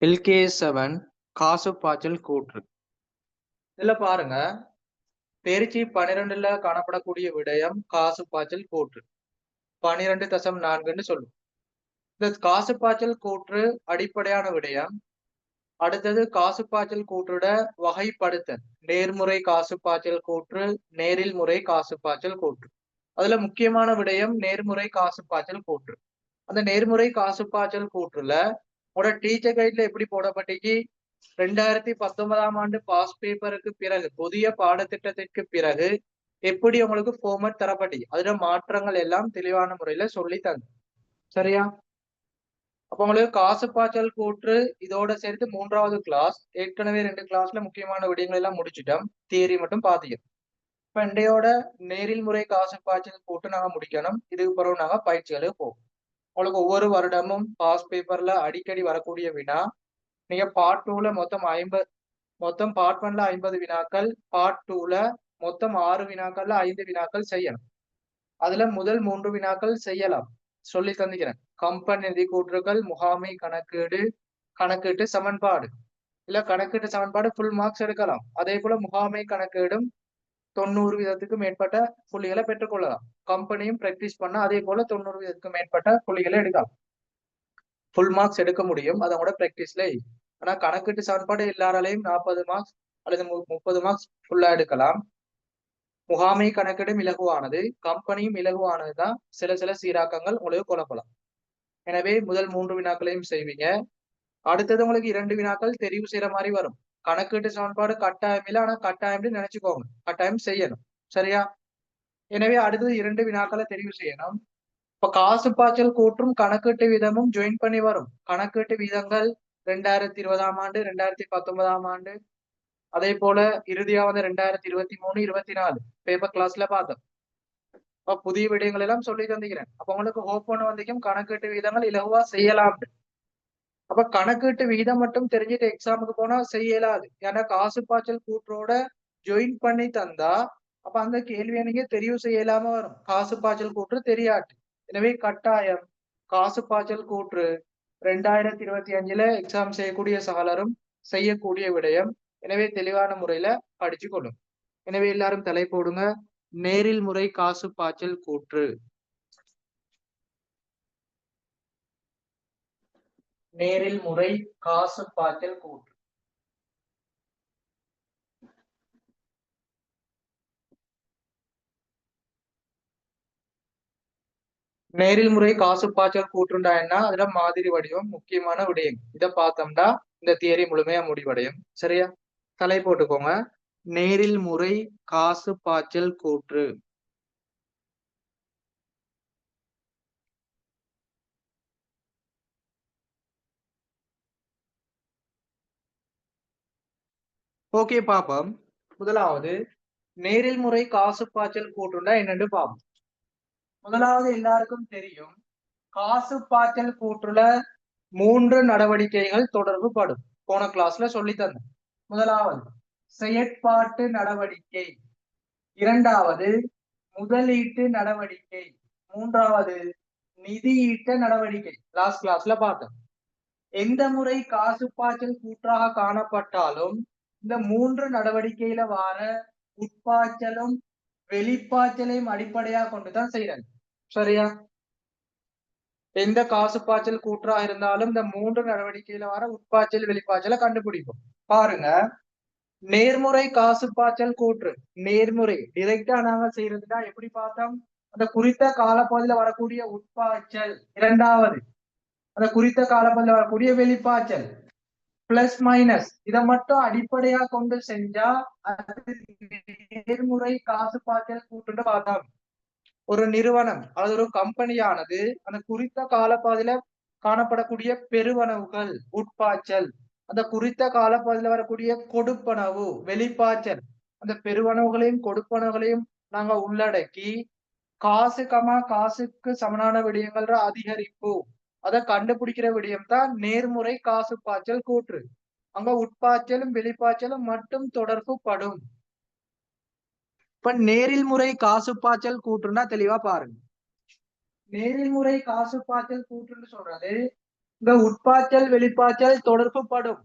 LK7 காசு பாய்ச்சல் கூற்று. இதுல பாருங்க, தேர்ச்சி 12ல காணப்படக்கூடிய விடயம் காசு பாய்ச்சல் கூற்று 12.4ன்னு சொல்லும். இந்த காசு பாய்ச்சல் கூற்று அடிப்படையான விடயம். அடுத்தது காசு பாய்ச்சல் கூற்றுட வகைப்படுத்தல். நேர்முறை காசு பாய்ச்சல் கூற்று, நேரில் முறை காசு பாய்ச்சல் கூற்று. அதுல முக்கியமான விடயம் நேர்முறை காசு பாய்ச்சல் கூற்று. அந்த நேர்முறை காசு பாய்ச்சல் கூற்றுல உங்களோட டீச்சர் கைட்ல எப்படி போடப்பட்டிக்கு 2019ஆம் ஆண்டு பாஸ் பேப்பருக்கு பிறகு புதிய பாடத்திட்டத்திற்கு பிறகு எப்படி உங்களுக்கு ஃபார்மட் தரப்பட்டி அதுல மாற்றங்கள் எல்லாம் தெளிவான முறையில சொல்லி தந்து. சரியா? அப்ப உங்களுக்கு காசு பாய்ச்சல் கூற்று இதோட சேர்த்து 3வது கிளாஸ். ஏற்கனவே 2 கிளாஸ்ல முக்கியமான விடயங்கள் எல்லாம் முடிச்சிட்டோம். தியரி மட்டும் பாத்தீங்க. இப்ப இன்றையோட நேரில் முறை காசு பாய்ச்சல் கூற்று நாங்க முடிக்கணும். இதுக்கு பிறகு நாங்க பயிற்சிகளுக்கு போவோம். உங்களுக்கு ஒவ்வொரு வருடமும் பாஸ் பேப்பர்ல அடிக்கடி வரக்கூடிய வினா. நீங்க பார்ட் 2ல மொத்தம் பார்ட் 1ல 50 வினாக்கள், பார்ட் 2ல மொத்தம் 6 வினாக்கள்ல 5 வினாக்கள் செய்யணும். அதுல முதல் 3 வினாக்கள் செய்யலாம். சொல்லி தந்துக்கிறேன். கம்பன் நிதி கூற்றுகள், முகாமை கணக்கீடு, கணக்கீட்டு சமன்பாடு. இல்ல கணக்கீட்டு சமன்பாடு ஃபுல் மார்க்ஸ் எடுக்கலாம். அதே போல முகாமை கணக்கீடும் 90% மேற்பட்ட புள்ளிகளை பெற்றுக்கொள்ளலாம். கம்பெனியும் பிராக்டிஸ் பண்ண அதே போல 90% மேற்பட்ட புள்ளிகளை எடுக்கலாம். ஃபுல் மார்க்ஸ் எடுக்க முடியும். அதோட பிராக்டிஸ்ல. ஆனா கணக்கீட்டு சமன்பாடு எல்லாராலையும் 40 மார்க்ஸ் அல்லது 30 மார்க்ஸ் ஃபுல்லா எடுக்கலாம். முகாமை கணக்கீடும் இலகுவானது, கம்பெனியும் இலகுவானதுதான். சில சீராக்கங்கள் உங்களுக்கு குழப்பலாம். எனவே முதல் 3 வினாக்களையும் செய்வீங்க. அடுத்தது உங்களுக்கு 2 வினாக்கள் தெரிவு செய்யற மாதிரி வரும். கணக்கீட்டு சமன்பாடு கட்டாயம் இல்லை, ஆனா கட்டாயம் நினைச்சுக்கோங்க. கட்டாயம் செய்யணும். சரியா? எனவே அடுத்தது 2 வினாக்களை தெரிவு செய்யணும். இப்ப காசு பாய்ச்சல் கூற்றும் கணக்கீட்டு வீதமும் ஜாயின் பண்ணி வரும். கணக்கீட்டு வீதங்கள் 2020ஆம் ஆண்டு, 2019ஆம் ஆண்டு, அதே போல இறுதியா வந்து 2023, 24 பேப்பர் கிளாஸ்ல பார்த்தோம். அப்ப புதிய விடயங்கள் எல்லாம் சொல்லி தந்துக்கிறேன். அப்ப உங்களுக்கு ஹோப் பண்ண வந்திக்கும் கணக்கீட்டு வீதங்கள் இலகுவா செய்யலாம். அப்ப கணக்கீட்டு வீதம் மட்டும் தெரிஞ்சுட்டு எக்ஸாமுக்கு போனா செய்யலாது. ஏன்னா காசு பாய்ச்சல் கூற்றோட ஜாயின் பண்ணி தந்தா அப்ப அந்த கேள்வியை நீங்க தெரிவு செய்யலாம வரும். காசு பாய்ச்சல் கூற்று தெரியாது. எனவே கட்டாயம் காசு பாய்ச்சல் கூற்று 2025ல எக்ஸாம் செய்யக்கூடிய சகலரும் செய்யக்கூடிய விடயம். எனவே தெளிவான முறையில படிச்சு கொள்ளும். எனவே எல்லாரும் தலை போடுங்க. நேரில் முறை காசு பாய்ச்சல் கூற்று. நேரில் முறை காசு பாய்ச்சல் கூற்று. நேரில் முறை காசு பாய்ச்சல் கூற்றுண்டான்னா அதுல மாதிரி வடிவம் முக்கியமான விடயம். இதை பார்த்தோம்னா இந்த தியரி முழுமையா முடிவடையும். சரியா? தலை போட்டுக்கோங்க. நேரில் முறை காசு பாய்ச்சல் கூற்று. ஓகே பாப்போம். முதலாவது நேரில் முறை காசு பாய்ச்சல் கூற்றுண்டா என்னன்னு பாப்போம். முதலாவது எல்லாருக்கும் தெரியும், காசு பாய்ச்சல் கூற்றுல 3 நடவடிக்கைகள் தொடர்பு படும். போன கிளாஸ்ல சொல்லி தந்தேன். முதலாவது செயற்பாட்டு நடவடிக்கை, இரண்டாவது முதலீட்டு நடவடிக்கை, மூன்றாவது நிதியீட்ட நடவடிக்கை. லாஸ்ட் கிளாஸ்ல பார்த்தோம். எந்த முறை காசு பாய்ச்சல் கூற்றாக காணப்பட்டாலும் இந்த 3 நடவடிக்கையில வார உட்பாய்ச்சலும் வெளிப்பாய்ச்சலையும் அடிப்படையாக கொண்டுதான் செய்யறாங்க. சரியா? எந்த காசு பாய்ச்சல் கூற்றா இருந்தாலும் இந்த 3 நடவடிக்கையில வர உட்பாய்ச்சல் வெளிப்பாய்ச்சலை கண்டுபிடிப்போம். பாருங்க, நேர்முறை காசு பாய்ச்சல் கூற்று. நேர்முறை டிரெக்டா நாங்க செய்யறதுனா எப்படி பார்த்தோம்? அந்த குறித்த காலப்பகுதியில வரக்கூடிய உட்பாய்ச்சல், இரண்டாவது அந்த குறித்த காலப்பகுதியில வரக்கூடிய வெளிப்பாய்ச்சல், பிளஸ் மைனஸ் இதை மட்டும் அடிப்படையா கொண்டு செஞ்சா அது நேர்முறை காசு பாய்ச்சல் கூற்றுன்னு பார்த்தோம். ஒரு நிறுவனம் அல்லது ஒரு கம்பெனியானது அந்த குறித்த காலப்பகுதியில காணப்படக்கூடிய பெருவனவுகள் உட்பாய்ச்சல், அந்த குறித்த காலப்பகுதியில வரக்கூடிய கொடுப்பனவு வெளிப்பாய்ச்சல், அந்த பெருவனவுகளையும் கொடுப்பனவுகளையும் நாங்க உள்ளடக்கி காசுக்கு சமனான விடயங்கள்ற அதிகரிப்பு அதை கண்டுபிடிக்கிற விடயம் தான் நேர்முறை காசு பாய்ச்சல் கூற்று. அங்க உட்பாய்ச்சலும் வெளிப்பாய்ச்சலும் மட்டும் தொடர்பு படும். இப்ப நேரில் முறை காசு பாய்ச்சல் கூற்றுன்னா தெளிவா பாருங்க. நேரில் முறை காசு பாய்ச்சல் கூற்றுன்னு சொல்றது இங்க உட்பாய்ச்சல் வெளிப்பாய்ச்சல் தொடர்பு படும்.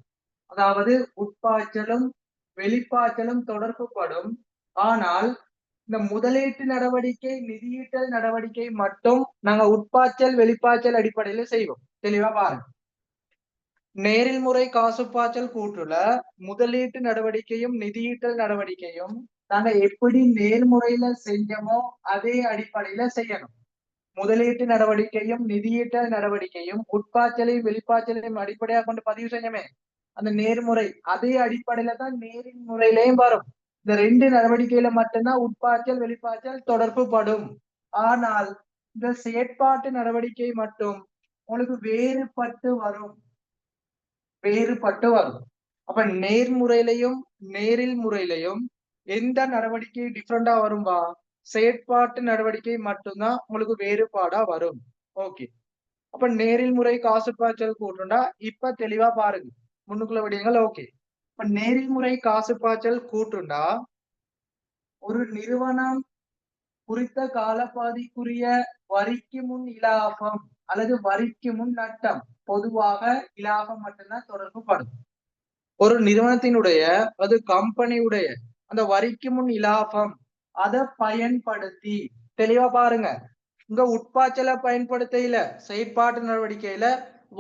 அதாவது உட்பாய்ச்சலும் வெளிப்பாய்ச்சலும் தொடர்பு படும். ஆனால் இந்த முதலீட்டு நடவடிக்கை நிதியீட்டல் நடவடிக்கை மட்டும் நாங்க உட்பாய்ச்சல் வெளிப்பாய்ச்சல் அடிப்படையில செய்வோம். தெளிவா பாருங்க. நேரில் முறை காசுப்பாய்ச்சல் கூற்றுல முதலீட்டு நடவடிக்கையும் நிதியீட்டல் நடவடிக்கையும் நாங்க எப்படி நேர்முறையில செஞ்சோமோ அதே அடிப்படையில செய்யணும். முதலீட்டு நடவடிக்கையும் நிதியீட்டல் நடவடிக்கையும் உட்பாய்ச்சலையும் வெளிப்பாய்ச்சலையும் அடிப்படையாக கொண்டு பதிவு செஞ்சோமே அந்த நேர்முறை அதே அடிப்படையில தான் நேரின் முறையிலையும் வரும். இந்த ரெண்டு நடவடிக்கையில மட்டும்தான் உட்பாய்ச்சல் வெளிப்பாய்ச்சல் தொடர்பு படும். ஆனால் இந்த செயற்பாட்டு நடவடிக்கை மட்டும் உங்களுக்கு வேறுபட்டு வரும். அப்ப நேர்முறையிலையும் நேரில் முறையிலையும் எந்த நடவடிக்கை டிஃப்ரெண்டா வரும்பா? செயற்பாட்டு நடவடிக்கை மட்டும்தான் உங்களுக்கு வேறுபாடா வரும். ஓகே. அப்ப நேரில் முறை காசு பாய்ச்சல் கூட்டுண்டா இப்ப தெளிவா பாருங்க. முன்னுக்குள்ள விடியங்கள் ஓகே. இப்ப நேரில் முறை காசு பாய்ச்சல் கூட்டுண்டா ஒரு நிறுவனம் குறித்த காலப்பாதிக்குரிய வரிக்கு முன் இலாபம் அல்லது வரிக்கு முன் நட்டம், பொதுவாக இலாபம் மட்டும்தான் தொடர்பு படும். ஒரு நிறுவனத்தினுடைய அது கம்பெனியுடைய அந்த வரிக்கு முன் இலாபம் அதை பயன்படுத்தி தெளிவா பாருங்க. இங்க உட்பாய்ச்சலை பயன்படுத்தையில செயற்பாட்டு நடவடிக்கையில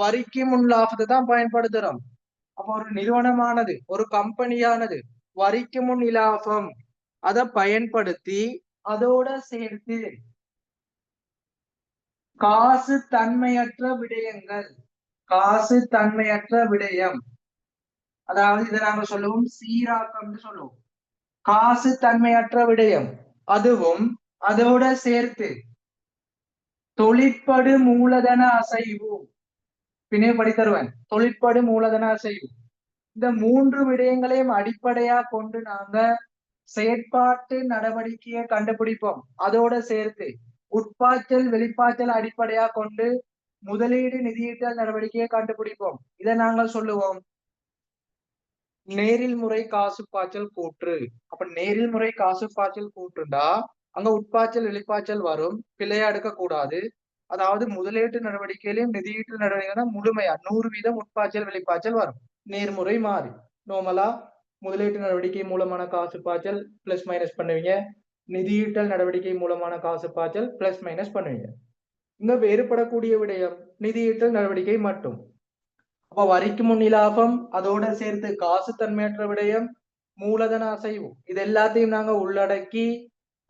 வரிக்கு முன் லாபத்தை தான் பயன்படுத்துறோம். அப்ப ஒரு நிறுவனமானது ஒரு கம்பெனியானது வரிக்கு முன் இலாபம் அதை பயன்படுத்தி அதோட சேர்த்து காசு தன்மையற்ற விடயம், அதாவது இதை நாங்க சொல்லுவோம் சீராக்கம்னு சொல்லுவோம். காசு தன்மையற்ற விடயம் அதுவும் அதோட சேர்த்து தொழிற்படு மூலதன அசைவு, பின்னே படி தருவேன். தொழிற்படு மூலதன அசைவு இந்த மூன்று விடயங்களையும் அடிப்படையா கொண்டு நாங்க செயற்பாட்டு நடவடிக்கையை கண்டுபிடிப்போம். அதோட சேர்த்து உட்பாய்ச்சல் வெளிப்பாய்ச்சல் அடிப்படையா கொண்டு முதலீடு நிதியீட்டல் நடவடிக்கையை கண்டுபிடிப்போம். இதை நாங்கள் சொல்லுவோம் நேரில் முறை காசு பாய்ச்சல் கூற்று. அப்ப நேரில் முறை காசு பாய்ச்சல் கூற்றுண்டா அங்க உட்பாய்ச்சல் வெளிப்பாய்ச்சல் வரும். பிழையா எடுக்க கூடாது. அதாவது முதலீட்டு நடவடிக்கையிலும் நிதியீட்டு நடவடிக்கை முழுமையா 100% உட்பாய்ச்சல் வெளிப்பாய்ச்சல் வரும். நேர்முறை மாறி நோமலா முதலீட்டு நடவடிக்கை மூலமான காசு பாய்ச்சல் பிளஸ் மைனஸ் பண்ணுவீங்க. நிதியீட்டல் நடவடிக்கை மூலமான காசு பாய்ச்சல் பிளஸ் மைனஸ் பண்ணுவீங்க. இங்க வேறுபடக்கூடிய விடயம் நிதியீட்டல் நடவடிக்கை மட்டும். அப்ப வரிக்கு முன் இலாபம் அதோட சேர்த்து காசு தன்மையற்ற விடயம் மூலதன அசைவு இது எல்லாத்தையும் நாங்க உள்ளடக்கி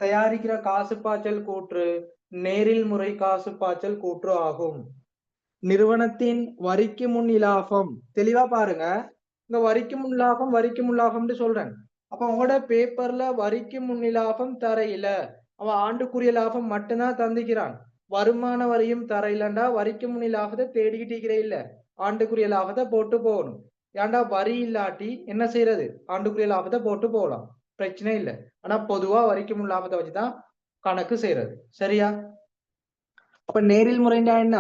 தயாரிக்கிற காசு பாய்ச்சல் கூற்று நேரில் முறை காசு பாய்ச்சல் கூற்று ஆகும். நிறுவனத்தின் வரிக்கு முன் இலாபம் தெளிவா பாருங்க. இந்த வரிக்கு முன் லாபம்னு சொல்றேன். அப்ப உங்களோட பேப்பர்ல வரிக்கு முன் இலாபம் தரையில அவன் ஆண்டுக்குரிய லாபம் மட்டும்தான் தந்துக்கிறான். வருமான வரியும் தரையிலண்டா வரிக்கு முன் லாபத்தை தேடிக்கிட்டே இல்ல, ஆண்டுக்குரிய லாபத்தை போட்டு போகணும். ஏன்டா வரி இல்லாட்டி என்ன செய்யறது? ஆண்டுக்குரிய லாபத்தை போட்டு போகலாம், பிரச்சனை இல்லை. ஆனா பொதுவா வரிக்கு முன் லாபத்தை வச்சுதான் கணக்கு செய்யறது. சரியா? அப்ப நேரில் முறைண்டா என்ன?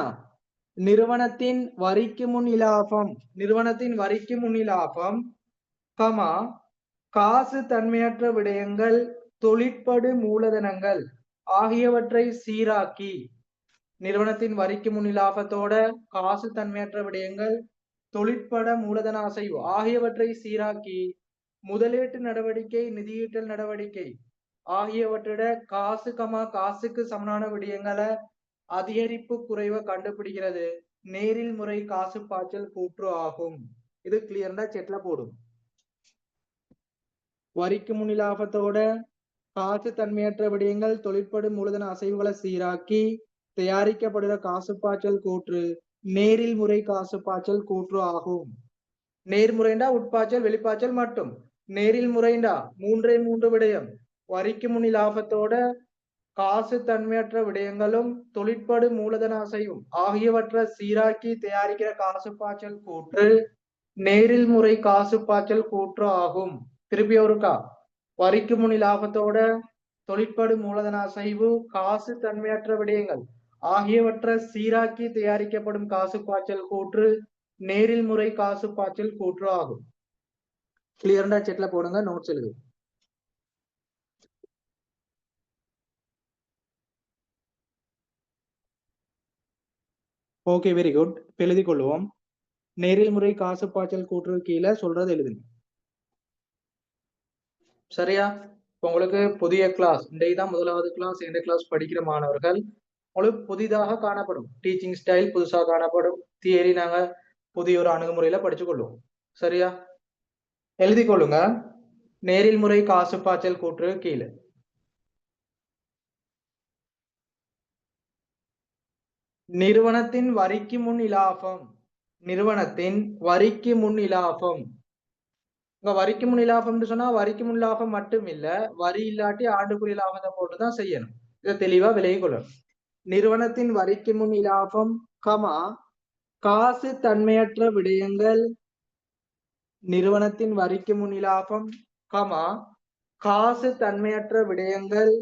நிறுவனத்தின் வரிக்கு முன் இலாபம் கமா காசு தன்மையற்ற விடயங்கள் தொழிற்படு மூலதனங்கள் ஆகியவற்றை சீராக்கி, நிறுவனத்தின் வரிக்கு முன் இலாபத்தோட காசு தன்மையற்ற விடயங்கள் தொழிற்பட மூலதன அசைவு ஆகியவற்றை சீராக்கி முதலீட்டு நடவடிக்கை நிதியீட்டல் நடவடிக்கை ஆகியவற்றிட காசுக்கு சமனான விடயங்களை அதிகரிப்பு குறைவை கண்டுபிடிக்கிறது நேரில் முறை காசு பாய்ச்சல் கூற்று ஆகும். இது கிளியர்னா செட்ல போடும். வரிக்கு முன் இலாபத்தோட காசு தன்மையற்ற விடயங்கள் தொழிற்படும் மூலதன அசைவுகளை சீராக்கி தயாரிக்கப்படுகிற காசு பாய்ச்சல் கூற்று நேரில் முறை காசு பாய்ச்சல் கூற்று ஆகும். நேர்முறைண்டா உட்பாய்ச்சல் வெளிப்பாய்ச்சல் மட்டும். நேரில் முறைண்டா 3 விடயம் வரிக்கு முன் இலாபத்தோட காசு தன்மையற்ற விடயங்களும் தொழிற்படு மூலதன அசைவும் ஆகியவற்றை சீராக்கி தயாரிக்கிற காசு பாய்ச்சல் கூற்று நேரில் முறை காசு பாய்ச்சல் கூற்று ஆகும். திருப்பி ஒருக்கா வரிக்கு முன் இலாபத்தோட தொழிற்படு மூலதன அசைவு காசு தன்மையற்ற விடயங்கள் ஆகியவற்றை சீராக்கி தயாரிக்கப்படும் காசு பாய்ச்சல் கூற்று நேரில் முறை காசு பாய்ச்சல் கூற்று ஆகும். கிளியர்டா செட்ல போடுங்க, நோட்ஸ் எழுது. Okay, very good. எழுதி கொள்வோம். நேரில் முறை காசு பாய்ச்சல் கூற்று கீழே சொல்றது எழுதுங்க. சரியா? உங்களுக்கு புதிய கிளாஸ், இன்றைக்கு தான் முதலாவது கிளாஸ், இரண்டு கிளாஸ் படிக்கிற மாணவர்கள் உங்களுக்கு புதிதாக காணப்படும். டீச்சிங் ஸ்டைல் புதுசா காணப்படும். தியரி நாங்க புதிய ஒரு அணுகுமுறையில படிச்சு கொள்வோம். சரியா? எழுதி கொள்ளுங்க. நேரில் முறை காசு பாய்ச்சல் கூற்று கீழே. நிறுவனத்தின் வரிக்கு முன் இலாபம். நிறுவனத்தின் வரிக்கு முன் இலாபம். இங்க வரிக்கு முன் இலாபம்னு சொன்னா வரிக்கு முன் லாபம் மட்டும் இல்ல, வரி இல்லாட்டி ஆண்டுக்குரிய லாபத்தை போட்டுதான் செய்யணும். இதை தெளிவா விலகிக் கொள்ளணும். நிறுவனத்தின் வரிக்கு முன் இலாபம், காசு தன்மையற்ற விடயங்கள். நிறுவனத்தின் வரிக்கு முன் இலாபம், காசு தன்மையற்ற விடயங்கள்,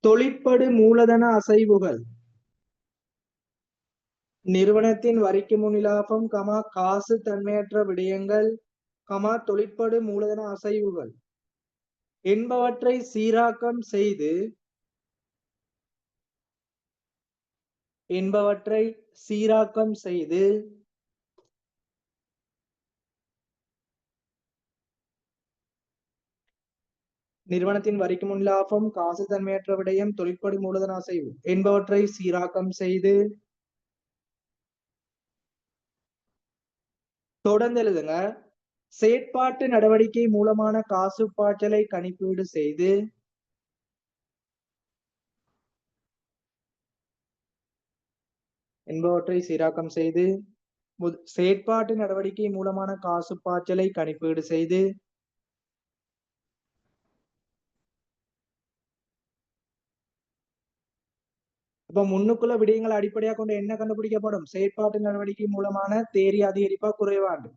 தொழிற்படு மூலதன அசைவுகள். நிறுவனத்தின் வரிக்கு முன் இலாபம், காசு தன்மையற்ற விடயங்கள், தொழிற்படு மூலதன அசைவுகள் என்பவற்றை சீராக்கம் செய்து நிறுவனத்தின் வரிக்கு முன் லாபம், காசு தன்மையற்ற விடயம், தொழிற்படு மூலதன அசைவு என்பவற்றை சீராக்கம் செய்து. தொடர்ந்து எழுதுங்க. செயற்பாட்டு நடவடிக்கை மூலமான காசு பாய்ச்சலை கணிப்பீடு செய்து. என்பவற்றை சீராக்கம் செய்து. செயற்பாட்டு நடவடிக்கை மூலமான காசு பாய்ச்சலை கணிப்பீடு செய்து. இப்ப முன்னுக்குள்ள விடயங்களை அடிப்படையாக கொண்டு என்ன கண்டுபிடிக்கப்படும்? செயற்பாட்டு நடவடிக்கை மூலமான தேரி அதிகரிப்பா குறைவாண்டு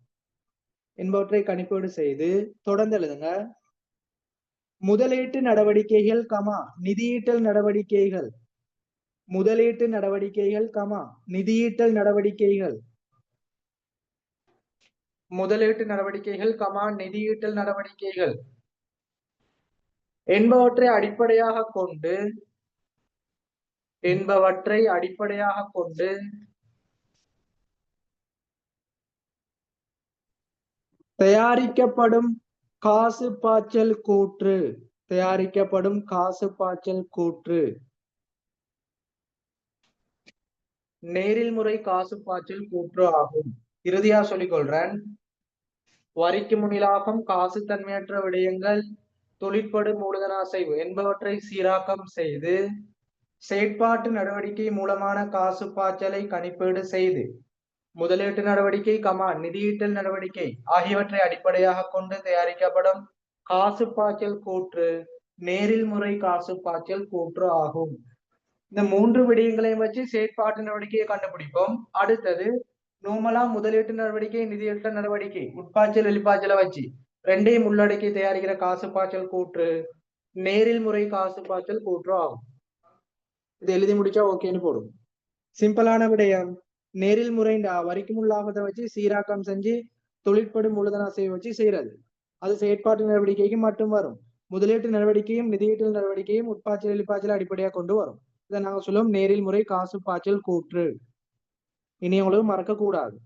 என்பவற்றை கணிப்பீடு செய்து. தொடர்ந்து எழுதுங்க. முதலீட்டு நடவடிக்கைகள், நிதியீட்டல் நடவடிக்கைகள். முதலீட்டு நடவடிக்கைகள், நிதியீட்டல் நடவடிக்கைகள். முதலீட்டு நடவடிக்கைகள், நிதியீட்டல் நடவடிக்கைகள் என்பவற்றை அடிப்படையாக கொண்டு தயாரிக்கப்படும் காசு பாய்ச்சல் கூற்று. நேரில் முறை காசு பாய்ச்சல் கூற்று ஆகும். இறுதியா சொல்லிக் கொள்றேன். வரிக்கு முன் இலாபம், காசு தன்மையற்ற விடயங்கள், தொழிற்படு மூலதன அசைவு என்பவற்றை சீராக்கம் செய்து. செயற்பாட்டு நடவடிக்கை மூலமான காசு பாய்ச்சலை கணிப்பீடு செய்து. முதலீட்டு நடவடிக்கை, நிதியீட்டல் நடவடிக்கை ஆகியவற்றை அடிப்படையாக கொண்டு தயாரிக்கப்படும் காசு பாய்ச்சல் கூற்று நேரில் முறை காசு பாய்ச்சல் கூற்று ஆகும். இந்த மூன்று விடயங்களையும் வச்சு செயற்பாட்டு நடவடிக்கையை கண்டுபிடிப்போம். அடுத்தது நோமலா முதலீட்டு நடவடிக்கை, நிதியீட்டல் நடவடிக்கை, உட்பாய்ச்சல் வெளிப்பாய்ச்சலை வச்சு ரெண்டையும் உள்ளடக்கி தயாரிக்கிற காசு பாய்ச்சல் கூற்று நேரில் முறை காசு பாய்ச்சல் கூற்று ஆகும். இது எழுதி முடிச்சா ஓகேன்னு போடும். சிம்பிளான விடயம். நேரில் முறை வரிக்கு முன் லாபத்தை வச்சு சீராக்கம் செஞ்சு தொழிற்படும் மூலதன அசைவை வச்சு செய்யறது. அது செயற்பாட்டு நடவடிக்கைக்கு மட்டும் வரும். முதலீட்டு நடவடிக்கையும் நிதியீட்டல் நடவடிக்கையும் உட்பாய்ச்சல் வெளிப்பாய்ச்சல் அடிப்படையாக கொண்டு வரும். இதை நாங்க சொல்லுவோம் நேரில் முறை காசு பாய்ச்சல் கூற்று. இனி உங்களுக்கு மறக்க கூடாது.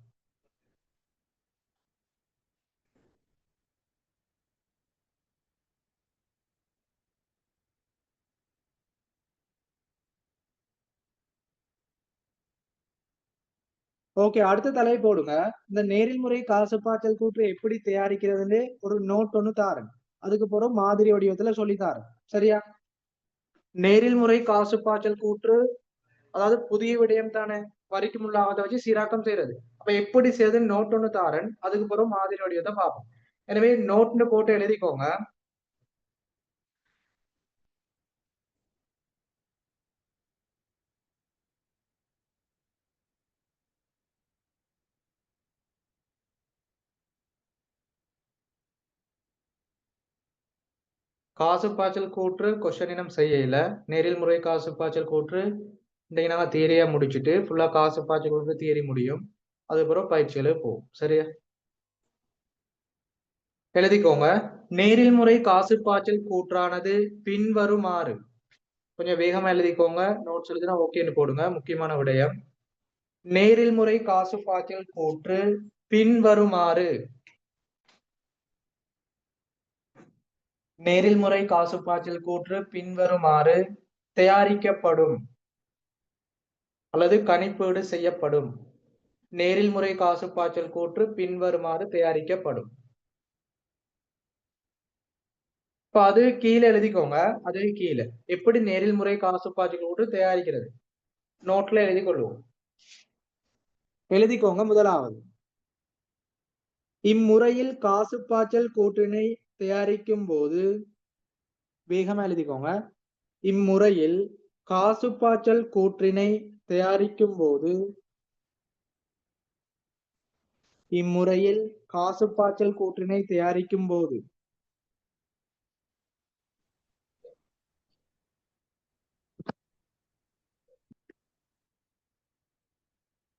ஓகே, அடுத்த தலை போடுங்க. இந்த நேரில் முறை காசு பாய்ச்சல் கூற்று எப்படி தயாரிக்கிறதுன்னு ஒரு நோட் ஒண்ணு தாரேன். அதுக்கு பிறகு மாதிரி வடிவத்துல சொல்லி தாரேன். சரியா? நேரில் முறை காசு பாய்ச்சல் கூற்று அதாவது புதிய விடயம் தானே, வரிக்கு முன்னாக வச்சு சீராக்கம் செய்யறது. அப்ப எப்படி செய்யறதுன்னு நோட் ஒண்ணு தாரன், அதுக்கு பிறகு மாதிரி வடிவத்தை பார்ப்போம். எனவே நோட்னு போட்டு எழுதிக்கோங்க. காசு பாய்ச்சல் கூற்று கொஸ்டின் இனம் செய்யல. நேரில் முறை காசு பாய்ச்சல் கூற்று இன்றைக்கு நாங்க தியரியா முடிச்சுட்டு ஃபுல்லா காசு பாய்ச்சல் கூற்று தியரி முடியும். அதுக்கப்புறம் பயிற்சிகளே போகும். சரியா? எழுதிக்கோங்க. நேரில் முறை காசு பாய்ச்சல் கூற்றானது பின்வருமாறு. கொஞ்சம் வேகமா எழுதிக்கோங்க. நோட்ஸ் எழுதினா ஓகேன்னு போடுங்க. முக்கியமான விடயம். நேரில் முறை காசு பாய்ச்சல் கூற்று பின்வருமாறு. நேரில் முறை காசு பாய்ச்சல் கூற்று பின்வருமாறு தயாரிக்கப்படும் அல்லது கணிப்பீடு செய்யப்படும். நேரில் முறை காசு பாய்ச்சல் கூற்று பின்வருமாறு தயாரிக்கப்படும். இப்ப அது கீழே எழுதிக்கோங்க. அது கீழே எப்படி நேரில் முறை காசு பாய்ச்சல் கூற்று தயாரிக்கிறது நோட்ல எழுதி கொள்வோம். எழுதிக்கோங்க. முதலாவது, இம்முறையில் காசு பாய்ச்சல் கூற்றினை தயாரிக்கும் போது, வேகமா எழுதிக்கோங்க. இம்முறையில் காசு பாய்ச்சல் கூற்றினை தயாரிக்கும் போது, இம்முறையில் காசு பாய்ச்சல் கூற்றினை தயாரிக்கும் போது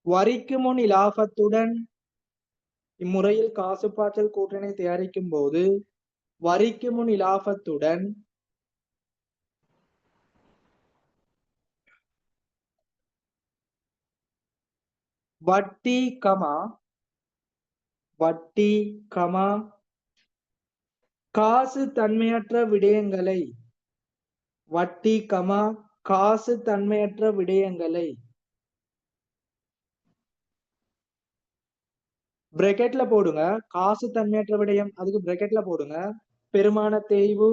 வரிக்கு முன் இலாபத்துடன் இம்முறையில் காசு பாய்ச்சல் கூற்றினை தயாரிக்கும் போது வரிக்கு முன் இலாபத்துடன் வட்டி கமா காசு தன்மையற்ற விடயங்களை வட்டி கமா காசு தன்மையற்ற விடயங்களை பிரக்கெட்ல போடுங்க. காசு தன்மையற்ற விடயம் அதுக்கு பிரக்கெட்ல போடுங்க. பெருமான தேய்வு,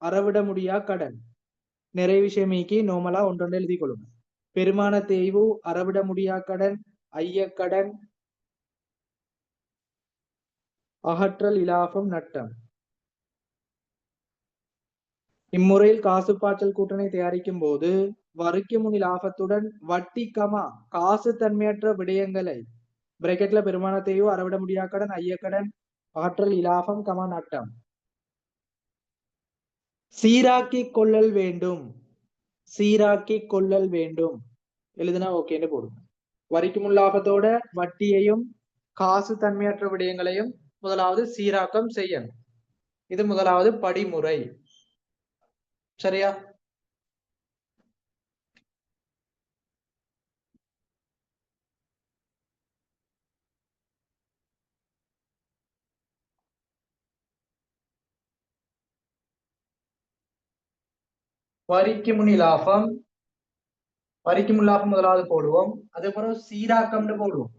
அறவிட முடியா கடன், நிறைய விஷயமீக்கி நோமலா ஒன்றொன்று எழுதி கொள்ளுங்க. பெருமான தேய்வு, அறவிட முடியா கடன், ஐயக்கடன், அகற்றல் இலாபம் நட்டம். இம்முறையில் காசு பாய்ச்சல் கூட்டணி தயாரிக்கும் போது வரிக்கு முன் இலாபத்துடன் வட்டி கமா காசு தன்மையற்ற விடயங்களை பிரக்கெட்ல பெருமான தேய்வு, அறவிட முடியா கடன், ஐயக்கடன், அகற்றல் இலாபம் கமா நட்டம் சீராக்கி கொள்ளல் வேண்டும். சீராக்கி கொள்ளல் வேண்டும் எழுதுனா ஓகேன்னு போடுங்க. வரிக்கு முன் லாபத்தோட வட்டியையும் காசு தன்மையற்ற விடயங்களையும் முதலாவது சீராக்கம் செய்யணும். இது முதலாவது படிமுறை. சரியா? வரிக்கு முன் லாபம், வரிக்கு முன் லாபம் முதலாவது போடுவோம். அதுக்கப்புறம் சீராக்கம்னு போடுவோம்.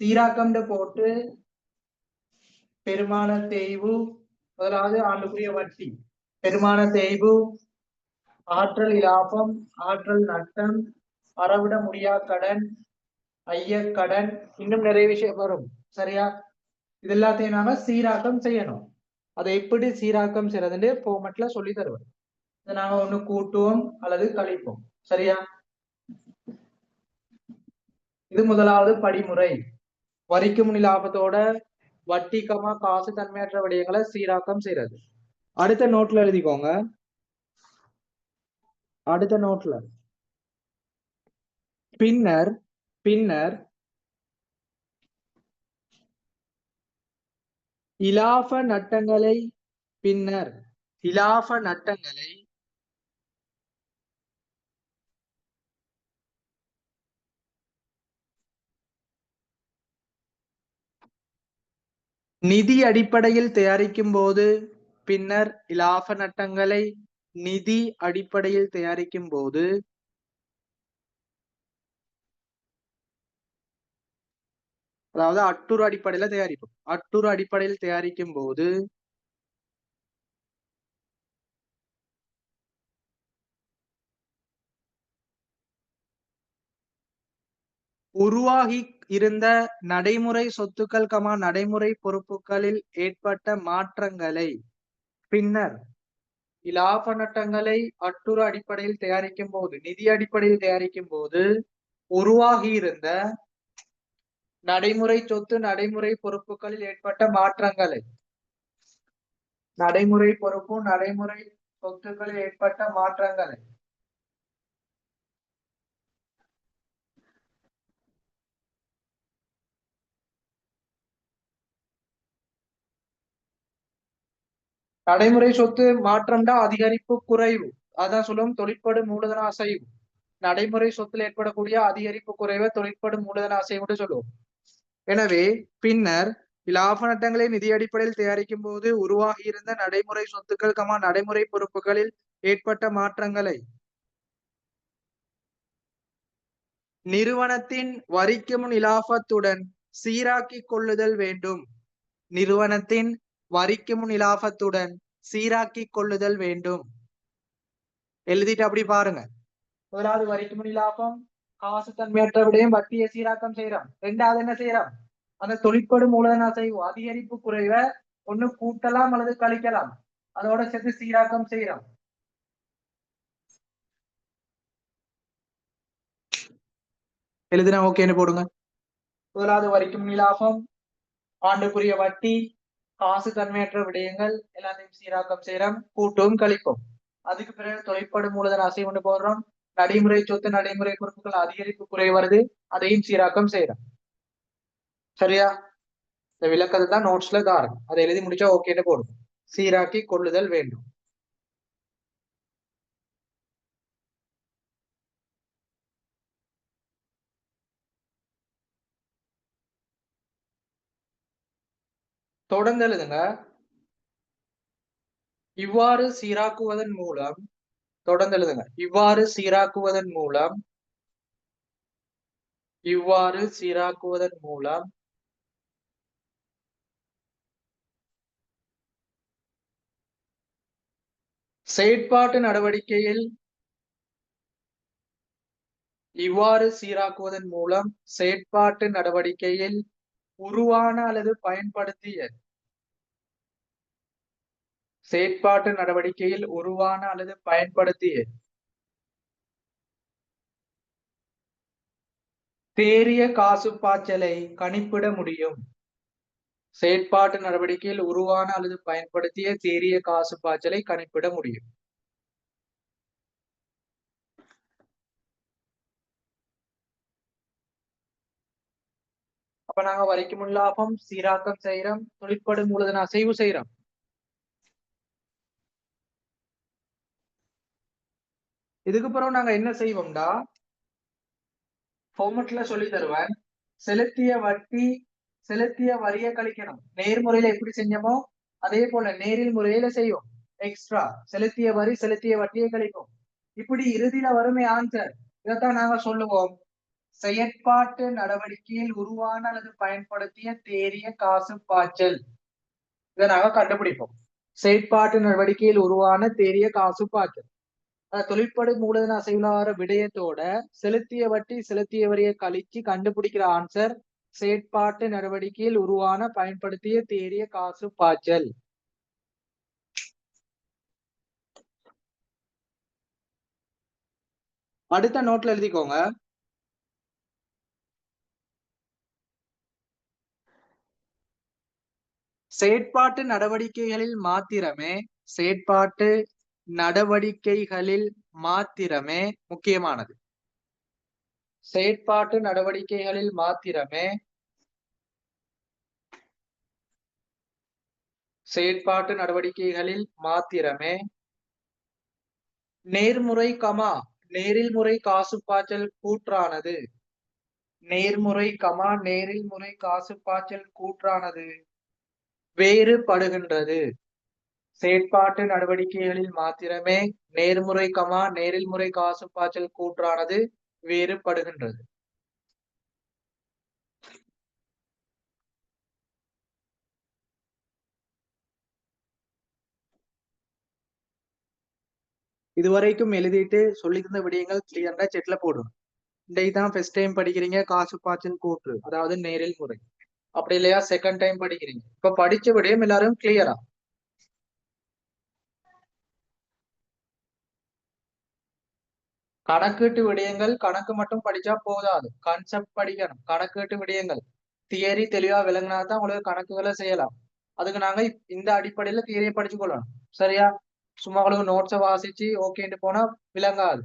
சீராக்கம்னு போட்டு பெருமான தேய்வு, முதலாவது ஆண்டுக்குரிய வட்டி, பெருமான தேய்வு, ஆற்றல் இலாபம், ஆற்றல் நட்டம், அறவிட முடியா கடன், ஐயக்கடன், இன்னும் நிறைய விஷயம் வரும். சரியா? இது எல்லாத்தையும் நாம சீராக்கம் செய்யணும். அதை எப்படி சீராக்கம் செய்யறதுன்னு ஃபார்மட்ல சொல்லி தருவோம். இதை நாம ஒண்ணு கூட்டுவோம் அல்லது கழிப்போம். சரியா? இது முதலாவது படிமுறை. வரிக்கு முன் லாபத்தோட வட்டி கமா காசு தன்மையற்ற விடயங்களை சீராக்கம் செய்யறது. அடுத்த நோட்ல எழுதிக்கோங்க. அடுத்த நோட்ல பின்னர் பின்னர் இலாப நட்டங்களை பின்னர் இலாப நட்டங்களை நிதி அடிப்படையில் தயாரிக்கும் போது, பின்னர் இலாப நட்டங்களை நிதி அடிப்படையில் தயாரிக்கும் போது, அதாவது அட்டுறு அடிப்படையில தயாரிப்போம். அட்டுறு அடிப்படையில் தயாரிக்கும் போது உருவாகி இருந்த நடைமுறை சொத்துக்கள் கமா நடைமுறை பொறுப்புகளில் ஏற்பட்ட மாற்றங்களை பின்னர் இலாப நட்டங்களை அட்டுறு அடிப்படையில் தயாரிக்கும் போது, நிதி அடிப்படையில் தயாரிக்கும் போது உருவாகி இருந்த நடைமுறை சொத்து நடைமுறை பொறுப்புகளில் ஏற்பட்ட மாற்றங்களை, நடைமுறை பொறுப்பு நடைமுறை சொத்துக்களில் ஏற்பட்ட மாற்றங்களை நடைமுறை சொத்து மாற்றம்டா அதிகரிப்பு குறைவு. அதான் சொல்லுவோம் தொழிற்படும் மூலதன அசைவு. நடைமுறை சொத்தில் ஏற்படக்கூடிய அதிகரிப்பு குறைவை தொழிற்படும் மூலதன அசைவுன்னு சொல்லுவோம். எனவே பின்னர் இலாப நட்டங்களை நிதி அடிப்படையில் தயாரிக்கும் போது உருவாகியிருந்த நடைமுறை சொத்துக்கள் நடைமுறை பொறுப்புகளில் ஏற்பட்ட மாற்றங்களை நிறுவனத்தின் வரிக்கு முன் இலாபத்துடன் சீராக்கிக் கொள்ளுதல் வேண்டும். நிறுவனத்தின் வரிக்கு முன் இலாபத்துடன் சீராக்கிக் கொள்ளுதல் வேண்டும். எழுதிட்டு அப்படி பாருங்க. முதலாவது வரிக்கு முன் இலாபம் காசு தன்மையற்ற விடையும் வட்டியை சீராக்கம் செய்யறோம். ரெண்டாவது என்ன செய்யறோம்? அந்த தொழிற்படும் மூலதன அசைவு அதிகரிப்பு குறைவை ஒண்ணு கூட்டலாம் அல்லது கழிக்கலாம். அதோட சேர்த்து சீராக்கம் செய்யறோம். எழுதுனா ஓகேன்னு போடுங்க. முதலாவது வரிக்கு முன் இலாபம், ஆண்டுக்குரிய வட்டி, காசு தன்மையற்ற விடயங்கள் எல்லாத்தையும் சீராக்கம் செய்யறோம், கூட்டவும் கழிப்போம். அதுக்கு பிறகு தொழிற்படும் மூலதன அசைவு போடுறோம். நடைமுறை சொத்து நடைமுறை பொறுப்புகள் அதிகரிப்பு குறை வருது, அதையும் சீராக்கம் செய்யறோம். சரியா? இந்த விளக்கத்தை தான் நோட்ஸ்ல தாரும். அதை எழுதி முடிச்சா ஓகேன்னு போடும். சீராக்கி கொள்ளுதல் வேண்டும். தொடர்ந்து எழுதுங்க. இவ்வாறு சீராக்குவதன் மூலம் தொடர்ந்து எழுதுங்க. இவ்வாறு சீராக்குவதன் மூலம் செயற்பாட்டு நடவடிக்கையில் செயற்பாட்டு நடவடிக்கையில் உருவான அல்லது பயன்படுத்திய தேறிய காசு பாய்ச்சலை கணிப்பிட முடியும். செயற்பாட்டு நடவடிக்கையில் உருவான அல்லது பயன்படுத்திய தேறிய காசு பாய்ச்சலை கணிப்பிட முடியும். அப்ப நாங்க வரிக்கு முன் லாபம் சீராக்கம் செய்யறோம், தொழிற்படும் மூலதன அசைவு செய்யறோம். இதுக்கு பிறகு நாங்க என்ன செய்வோம்டா, ஃபார்மட்ல சொல்லி தருவேன். செலுத்திய வட்டி செலுத்திய வரியை கழிக்கணும். நேர்முறையில எப்படி செஞ்சோமோ அதே போல நேரில் முறையில செய்வோம். எக்ஸ்ட்ரா செலுத்திய வரி செலுத்திய வட்டியை கழிப்போம். இப்படி இறுதியில வருமே ஆன்சர். இதைத்தான் நாங்க சொல்லுவோம், செயற்பாட்டு நடவடிக்கையில் உருவான அல்லது பயன்படுத்திய தேறிய காசு பாய்ச்சல். இதை நாங்க கண்டுபிடிப்போம். செயற்பாட்டு நடவடிக்கையில் உருவான தேறிய காசு பாய்ச்சல். தொழிற்படும் மூலதன அசைவுல விடயத்தோட செலுத்திய வட்டி செலுத்திய வரியை கழிச்சு கண்டுபிடிக்கிற ஆன்சர் செயற்பாட்டு நடவடிக்கையில் உருவான பயன்படுத்திய தேறிய காசு பாய்ச்சல். அடுத்த நோட்ல எழுதிக்கோங்க. செயற்பாட்டு நடவடிக்கைகளில் மாத்திரமே முக்கியமானது. செயற்பாட்டு நடவடிக்கைகளில் மாத்திரமே நேர்முறை நேரில்முறை காசு பாய்ச்சல் கூற்றானது வேறுபடுகின்றது. செயற்பாட்டு நடவடிக்கைகளில் மாத்திரமே நேர்முறை நேரில்முறை காசு பாய்ச்சல் கூற்றானது வேறுபடுகின்றது. இதுவரைக்கும் எழுதிட்டு சொல்லியிருந்த விடயங்கள் கிளியரா செட்ல போடும். இதான் ஃபர்ஸ்ட் டைம் படிக்கிறீங்க காசு பாய்ச்சல் கூற்று, அதாவது நேரில் முறை. அப்படி இல்லையா செகண்ட் டைம் படிக்கிறீங்க. இப்ப படிச்ச விடயம் எல்லாரும் கிளியரா. கணக்கீட்டு விடயங்கள் கணக்கு மட்டும் படிச்சா போதாது, கான்செப்ட் படிக்கணும். கணக்கீட்டு விடயங்கள் தியரி தெளிவா விளங்கினாதான் உங்களுக்கு கணக்குகளை செய்யலாம். அதுக்கு நாங்க இந்த அடிப்படையில தியரியை படிச்சு கொள்ளணும். சரியா? சும்மா உங்களுக்கு நோட்ஸை வாசிச்சு ஓகேன்னு போனா விளங்காது.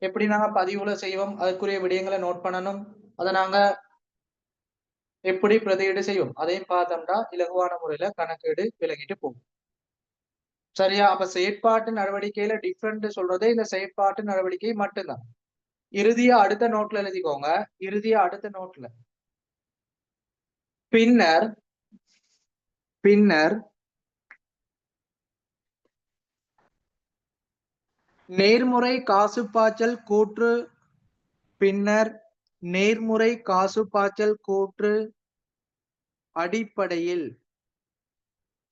எப்படி நாங்க பதிவுல செய்வோம், அதுக்குரிய விடயங்களை நோட் பண்ணணும். அதை நாங்க எப்படி பிரதியீடு செய்வோம், அதையும் பார்த்தோம்னா இலகுவான முறையில கணக்கீடு விளங்கிட்டு போகும். சரியா? அப்ப செயற்பாட்டு நடவடிக்கையில டிஃபரெண்ட் சொல்றதே இந்த செயற்பாட்டு நடவடிக்கை மட்டும்தான். இறுதியா அடுத்த நோட்ல எழுதிக்கோங்க. இறுதியா அடுத்த நோட்ல. பின்னர் பின்னர் நேர்முறை காசுப்பாய்ச்சல் கூற்று பின்னர் நேர்முறை காசுப்பாய்ச்சல் கூற்று அடிப்படையில்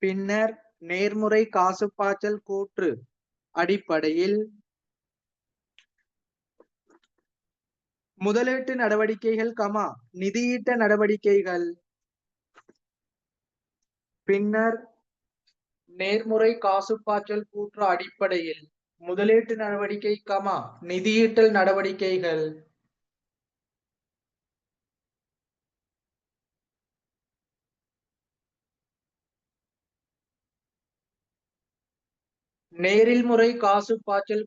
பின்னர் நேர்முறை காசுப்பாய்ச்சல் கூற்று அடிப்படையில் முதலீட்டு நடவடிக்கைகள், நிதியீட்ட நடவடிக்கைகள் பின்னர் நேர்முறை காசுப்பாய்ச்சல் கூற்று அடிப்படையில் முதலீட்டு நடவடிக்கை, நிதியீட்டல் நடவடிக்கைகள் நேரில் முறை காசுப்பாய்ச்சல்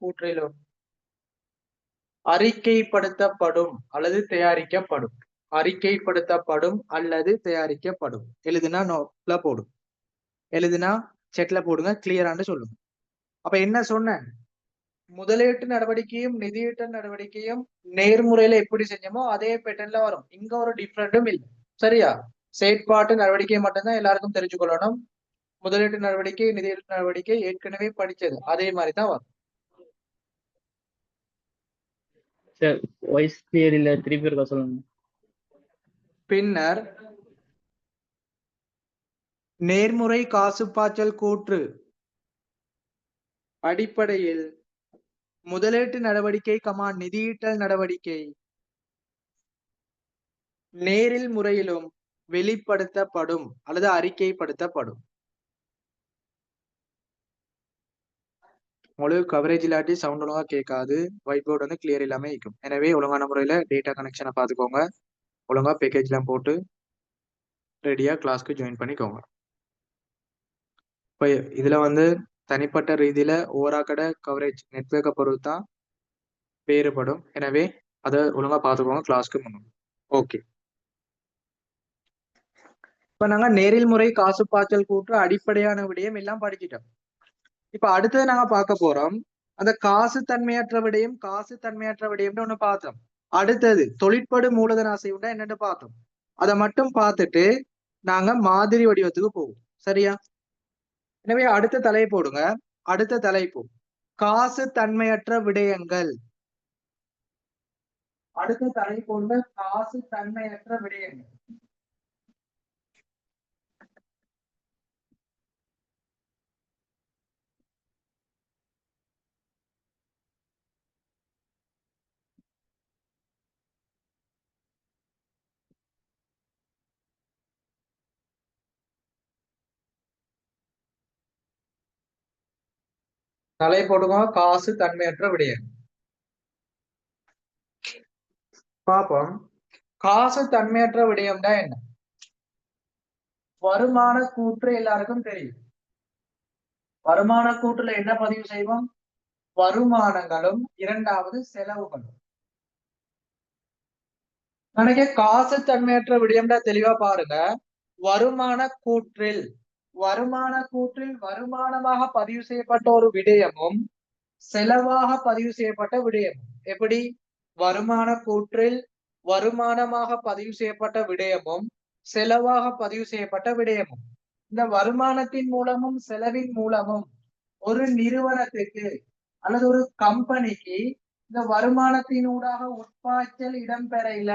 கூற்றிலும் அறிக்கைப்படுத்தப்படும் அல்லது தயாரிக்கப்படும். அறிக்கைப்படுத்தப்படும் அல்லது தயாரிக்கப்படும். எழுதுனா நோட்ல போடும். எழுதுனா செட்ல போடுங்க. கிளியரான்னு சொல்லுங்க. அப்ப என்ன சொன்னேன்? முதலீட்டு நடவடிக்கையும் நிதியீட்ட நடவடிக்கையும் நேர்முறையில எப்படி செஞ்சோமோ அதே பேட்டர்ன்ல வரும். இங்க ஒரு டிஃபரெண்டும் இல்லை. சரியா? செயற்பாட்டு நடவடிக்கை மட்டும்தான் எல்லாருக்கும் தெரிஞ்சு கொள்ளணும். முதலீட்டு நடவடிக்கை, நிதியீட்டு நடவடிக்கை ஏற்கனவே படிச்சது அதே மாதிரிதான் வரும். சார் வாய்ஸ் கிளியர் இல்ல, திருப்பி இருக்க சொல்லுங்க. பின்னர் நேர்முறை காசுப்பாய்ச்சல் கூற்று அடிப்படையில் முதலீட்டு நடவடிக்கை, நிதியீட்டல் நடவடிக்கை நேரில் முறையிலும் வெளிப்படுத்தப்படும் அல்லது அறிக்கைப்படுத்தப்படும். உங்களுக்கு கவரேஜ் இல்லாட்டி சவுண்ட் ஒழுங்கா கேட்காது. ஒயிட் போர்டு வந்து கிளியர் இல்லாம இருக்கும். எனவே ஒழுங்கான முறையில டேட்டா கனெக்ஷனை பார்த்துக்கோங்க. ஒழுங்கா பேக்கேஜ் எல்லாம் போட்டு ரெடியா கிளாஸ்க்கு ஜாயின் பண்ணிக்கோங்க. இப்போ இதுல வந்து தனிப்பட்ட ரீதியில ஓராக்கட கவரேஜ் நெட்வொர்க்கை பொறுத்து தான் வேறுபடும். எனவே அதை ஒழுங்கா பார்த்துக்கோங்க கிளாஸ்க்கு முன்னாடி. ஓகே, இப்ப நாங்க நேரில் முறை காசுப்பாய்ச்சல் கூற்று அடிப்படையான விடயம் எல்லாம் படிச்சிட்டோம். இப்ப அடுத்தது நாங்க பார்க்க போறோம் அந்த காசு தன்மையற்ற விடயம்னு ஒண்ணு பார்த்தோம். அடுத்தது தொழிற்படு மூலதன அசைவுண்டா என்னன்னு பார்த்தோம். அதை மட்டும் பார்த்துட்டு நாங்க மாதிரி வடிவத்துக்கு போவோம். சரியா? எனவே அடுத்த தலைப்பு போடுங்க. அடுத்த தலைப்பு காசு தன்மையற்ற விடயங்கள். அடுத்த தலைப்பு காசு தன்மையற்ற விடயங்கள். தலை போடுங்க காசு தன்மையற்ற விடயம். பாப்போம் காசு தன்மையற்ற விடயம்னா என்ன? வருமான கூற்று எல்லாருக்கும் தெரியும். வருமான கூற்றுல என்ன பதிவு செய்வோம்? வருமானங்களும் இரண்டாவது செலவுகளும். நினைக்க காசு தன்மையற்ற விடயம்னா தெளிவா பாருங்க. வருமான கூற்றில் வருமானமாக பதிவு செய்யப்பட்ட ஒரு விடயமும் செலவாக பதிவு செய்யப்பட்ட விடயமும். எப்படி? வருமான கூற்றில் வருமானமாக பதிவு செய்யப்பட்ட விடயமும் செலவாக பதிவு செய்யப்பட்ட விடயமும். இந்த வருமானத்தின் மூலமும் செலவின் மூலமும் ஒரு நிறுவனத்துக்கு அல்லது ஒரு கம்பெனிக்கு இந்த வருமானத்தினூடாக உட்பாய்ச்சல் இடம்பெறல,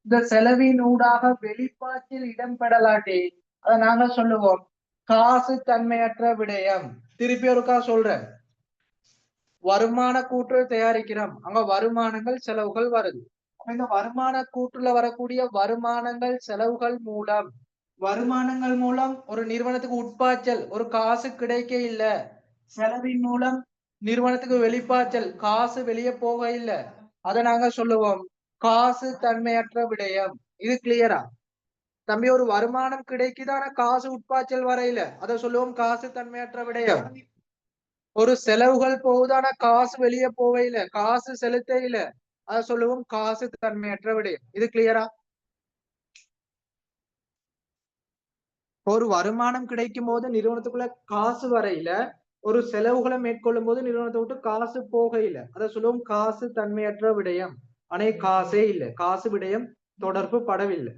இந்த செலவினூடாக வெளிப்பாய்ச்சல் இடம்பெறலாட்டி அதை நாங்க சொல்லுவோம் காசு தன்மையற்ற விடயம். திருப்பி ஒருக்கா சொல்றேன். வருமான கூற்று தயாரிக்கிறோம், அங்க வருமானங்கள் செலவுகள் வருது. இந்த வருமான கூற்றுல வரக்கூடிய வருமானங்கள் செலவுகள் மூலம் ஒரு நிறுவனத்துக்கு உட்பாய்ச்சல் ஒரு காசு கிடைக்க இல்ல, செலவின் மூலம் நிறுவனத்துக்கு வெளிப்பாய்ச்சல் காசு வெளியே போக இல்ல, அதை நாங்க சொல்லுவோம் காசு தன்மையற்ற விடயம். இது கிளியரா தம்பி? ஒரு வருமானம் கிடைக்குதான காசு உட்பாய்ச்சல் வரையில, அதை சொல்லுவோம் காசு தன்மையற்ற விடயம். ஒரு செலவுகள் போகுதான காசு வெளியே போவையில, காசு செலுத்த இல்ல, அதை சொல்லுவோம் காசு தன்மையற்ற விடயம். இது கிளியரா? ஒரு வருமானம் கிடைக்கும் போது நிறுவனத்துக்குள்ள காசு வரையில ஒரு செலவுகளை மேற்கொள்ளும் போது நிறுவனத்தை விட்டு காசு போகையில அதை சொல்லுவோம் காசு தன்மையற்ற விடயம். ஆனா காசே இல்லை, காசு விடயம் தொடர்பு படவில்லை.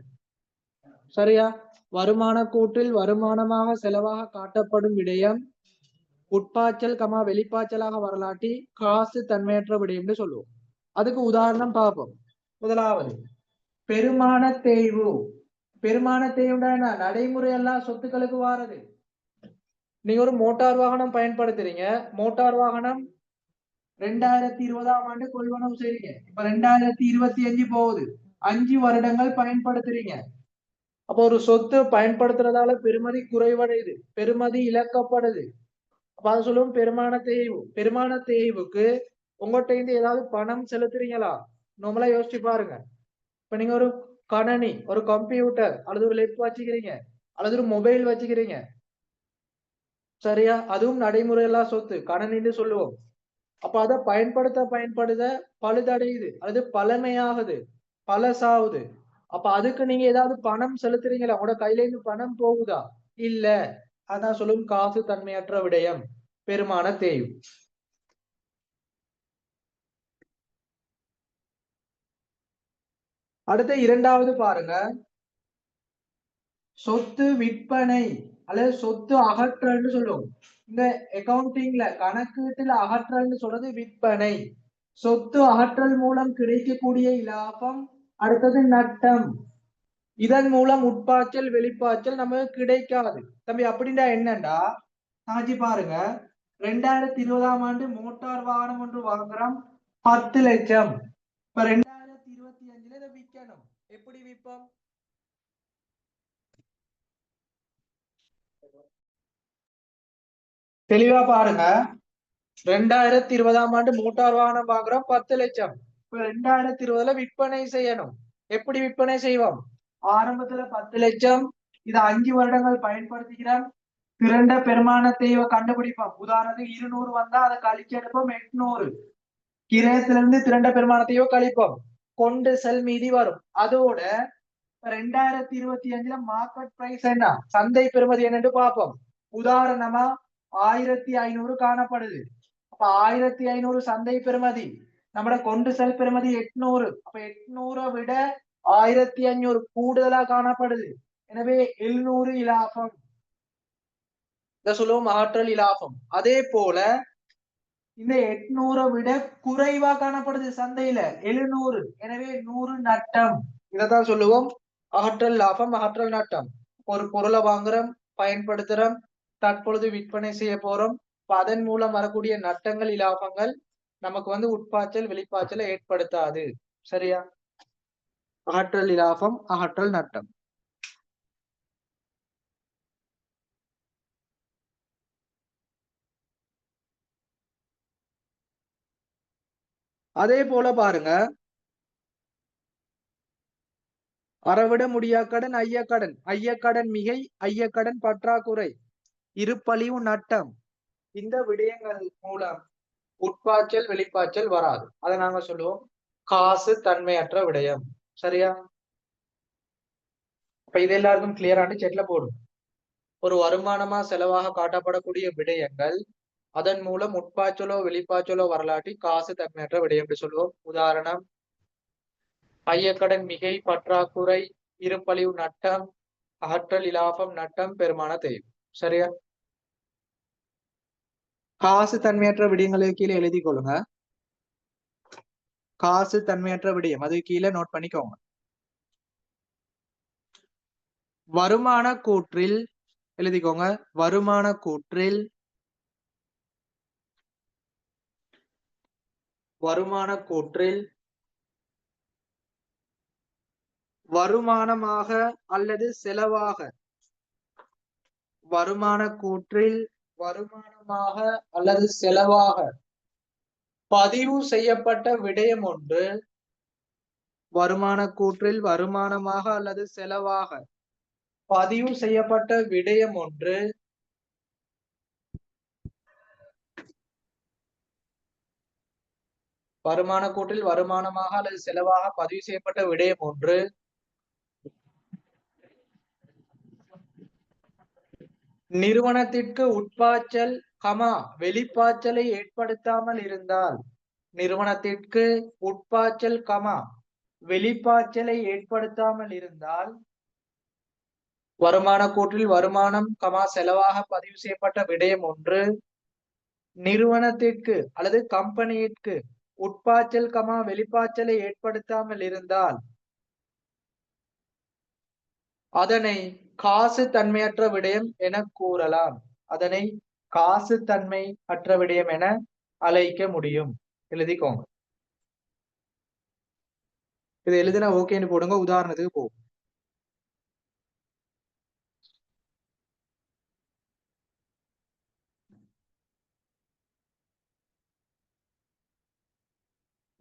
சரியா? வருமான கூற்றில் வருமானமாக செலவாக காட்டப்படும் விடயம் உட்பாய்ச்சல் வெளிப்பாய்ச்சலாக வரலாற்றி காசு தன்மையற்ற விடயம்னு சொல்லுவோம். அதுக்கு உதாரணம் பார்ப்போம். முதலாவது பெருமான தேய்வு. பெருமான தேய்வுனா நடைமுறை எல்லாம் சொத்துக்களுக்கு வாரது. நீங்க ஒரு மோட்டார் வாகனம் பயன்படுத்துறீங்க. மோட்டார் வாகனம் 2020ஆம் ஆண்டு கொள்வனவு செய்றீங்க. இப்ப 2025 போகுது. 5 வருடங்கள் பயன்படுத்துறீங்க. அப்போ ஒரு சொத்து பயன்படுத்துறதால பெருமதி குறைவடையுது, பெருமதி இழக்கப்படுது. அப்ப அதை சொல்லுவோம் பெருமான தேய்வு. பெருமான தேய்வுக்கு உங்கள்கிட்ட இருந்து ஏதாவது பணம் செலுத்துறீங்களா? நம்மளா யோசிச்சு பாருங்க. இப்ப நீங்க ஒரு கணனி, ஒரு கம்ப்யூட்டர் அல்லது ஒரு லேப் வச்சுக்கிறீங்க, அல்லது ஒரு மொபைல் வச்சுக்கிறீங்க. சரியா? அதுவும் நடைமுறையெல்லாம் சொத்து, கணனின்னு சொல்லுவோம். அப்ப அதை பயன்படுத்த பழுதடையுது, அது பழமையாகுது, பழசாகுது. அப்ப அதுக்கு நீங்க ஏதாவது பணம் செலுத்துறீங்களா? உங்களோட கையில இருந்து பணம் போகுதா? இல்ல. அதான் சொல்லும் காசு தன்மையற்ற விடயம் பெருமான தேய்வு. அடுத்த இரண்டாவது பாருங்க, சொத்து விற்பனை அல்லது சொத்து அகற்றல்னு சொல்லுவோம். இந்த அக்கவுண்டிங்ல கணக்கீட்டுல அகற்றல்னு சொல்றது விற்பனை. சொத்து அகற்றல் மூலம் கிடைக்கக்கூடிய லாபம். அடுத்தது நட்டம். இதன் மூலம் உட்பாய்ச்சல் வெளிப்பாய்ச்சல் நமக்கு கிடைக்காது. தம்பி அப்படின்னா என்னண்டா, சாட்சி பாருங்க, 2020ஆம் ஆண்டு மோட்டார் வாகனம் ஒன்று வாங்குறோம் 10 லட்சம். இப்ப 2025ல இதை விற்கணும். எப்படி விற்போம்? தெளிவா பாருங்க. 2020ஆம் ஆண்டு மோட்டார் வாகனம் வாங்குறோம் 10 லட்சம். இப்ப 2020ல விற்பனை செய்யணும். எப்படி விற்பனை செய்வோம்? ஆரம்பத்துல 10 லட்சம், இதை 5 வருடங்கள் பயன்படுத்துகிறோம். திரண்ட பெருமானத்தை கண்டுபிடிப்போம். உதாரணத்துக்கு 200 வந்தா அதை கழிச்சு எடுப்போம் 800. கிரயத்திலிருந்து திரண்ட பெருமானத்தையோ கழிப்போம். கொண்டு செல் மீதி வரும். அதோட 2025ல மார்க்கெட் பிரைஸ் என்ன, சந்தை பெறுமதி என்னன்னு பார்ப்போம். உதாரணமா 1500 காணப்படுது. அப்ப 1500 சந்தை பெறுமதி, நம்மட கொண்டு செல் பெறுமதி 800. அப்ப 800 விட 1500 கூடுதலா காணப்படுது. எனவே 700 இலாபம். இத சொல்லுவோம் ஆற்றல் இலாபம். அதே போல இந்த 800 விட குறைவா காணப்படுது சந்தையில 700. எனவே 100 நட்டம். இதத்தான் சொல்லுவோம் ஆற்றல் லாபம், ஆற்றல் நட்டம். ஒரு பொருளை வாங்குறோம், பயன்படுத்துறோம், தற்பொழுது விற்பனை செய்ய போறோம். அதன் மூலம் வரக்கூடிய நட்டங்கள் இலாபங்கள் நமக்கு உட்பாய்ச்சல் வெளிப்பாய்ச்சலை ஏற்படுத்தாது. சரியா? ஆற்றல் இலாபம், ஆற்றல் நட்டம். அதே போல பாருங்க, அறவிட முடியா கடன், ஐயக்கடன். ஐயக்கடன் மிகை, ஐயக்கடன் பற்றாக்குறை, இருப்பழிவு நட்டம். இந்த விடயங்கள் மூலம் உட்பாய்ச்சல் வெளிப்பாய்ச்சல் வராது. அதை நாங்க சொல்லுவோம் காசு தன்மையற்ற விடயம். சரியா? இப்ப இது எல்லாருக்கும் கிளியரான செட்ல போடும். ஒரு வருமானமா செலவாக காட்டப்படக்கூடிய விடயங்கள் அதன் மூலம் உட்பாய்ச்சலோ வெளிப்பாய்ச்சலோ வரலாற்றி காசு தன்மையற்ற விடயம் என்று சொல்லுவோம். உதாரணம் ஐயக்கடன் மிகை, பற்றாக்குறை, இருப்பழிவு நட்டம், ஆற்றல் இலாபம், நட்டம், பெருமான தேய்வு. சரியா? காசு தன்மையற்ற விடயங்களுக்கு கீழே எழுதி கொள்ளுங்க. காசு தன்மையற்ற விடயம் அது கீழே நோட் பண்ணிக்கோங்க. வருமான கூற்றில் எழுதிக்கோங்க. வருமான கூற்றில் வருமானமாக அல்லது செலவாக, வருமான கூற்றில் வருமானமாக அல்லது செலவாக பதிவு செய்யப்பட்ட விடயம் ஒன்று, வருமான கூற்றில் வருமானமாக அல்லது செலவாக பதிவு செய்யப்பட்ட விடயம் ஒன்று வருமான கூற்றில் வருமானமாக அல்லது செலவாக பதிவு செய்யப்பட்ட விடயம் ஒன்று நிறுவனத்திற்கு உட்பாய்ச்சல் கமா வெளிப்பாய்ச்சலை ஏற்படுத்தாமல் இருந்தால், நிறுவனத்திற்கு உட்பாய்ச்சல் கமா வெளிப்பாய்ச்சலை ஏற்படுத்தாமல் இருந்தால், வருமான கூற்றில் வருமானம் கமா செலவாக பதிவு செய்யப்பட்ட விடயம் ஒன்று நிறுவனத்திற்கு அல்லது கம்பெனியிற்கு உட்பாய்ச்சல் கமா வெளிப்பாய்ச்சலை ஏற்படுத்தாமல் இருந்தால் அதனை காசு தன்மையற்ற விடயம் என கூறலாம். அதனை காசு தன்மை அற்ற விடயம் என அழைக்க முடியும். எழுதிக்கோங்க. இது எழுதினா ஓகேன்னு போடுங்க. உதாரணத்துக்கு போகும்.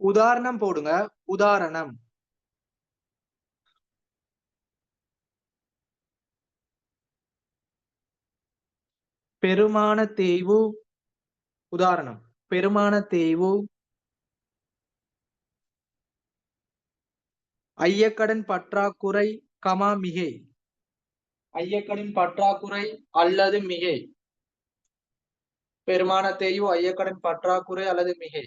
உதாரணம் போடுங்க. உதாரணம். பெருமான தேய்வு. உதாரணம் பெருமான தேய்வு, ஐயக்கடன் பற்றாக்குறை கமா மிகை. ஐயக்கடன் பற்றாக்குறை அல்லது மிகை. பெருமான தேய்வு, ஐயக்கடன் பற்றாக்குறை அல்லது மிகை.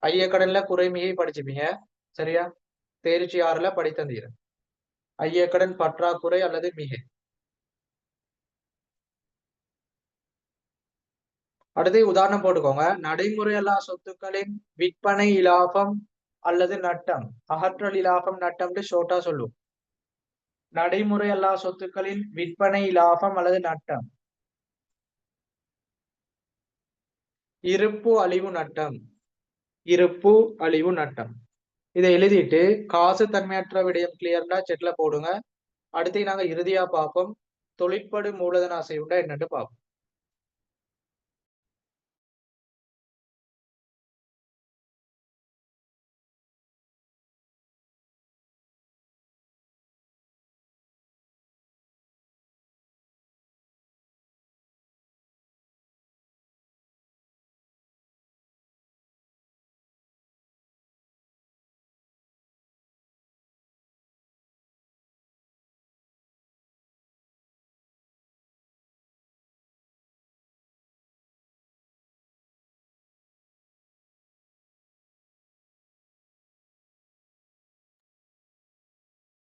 ஐயக்கடன்ல குறை மிகை படிச்சுப்பீங்க. சரியா? தேர்ச்சி 6ல படித்தந்தீர. ஐயக்கடன் பற்றாக்குறை அல்லது மிகை. அடுத்து உதாரணம் போட்டுக்கோங்க. நடைமுறை அல்லா சொத்துக்களின் விற்பனை இலாபம் அல்லது நட்டம். அகற்றல் இலாபம் நட்டம்னு ஷோர்ட்டா சொல்லுவோம். நடைமுறை அல்லா சொத்துக்களின் விற்பனை இலாபம் அல்லது நட்டம். இருப்பு அழிவு நட்டம். இருப்பு அழிவு நட்டம். இதை எழுதிட்டு காசு தன்மையற்ற விடயம் கிளியர்னா செட்ல போடுங்க. அடுத்து நாங்க இறுதியா பார்ப்போம் தொழிற்படு மூலதன அசைவுண்டா என்னன்னு பார்ப்போம்.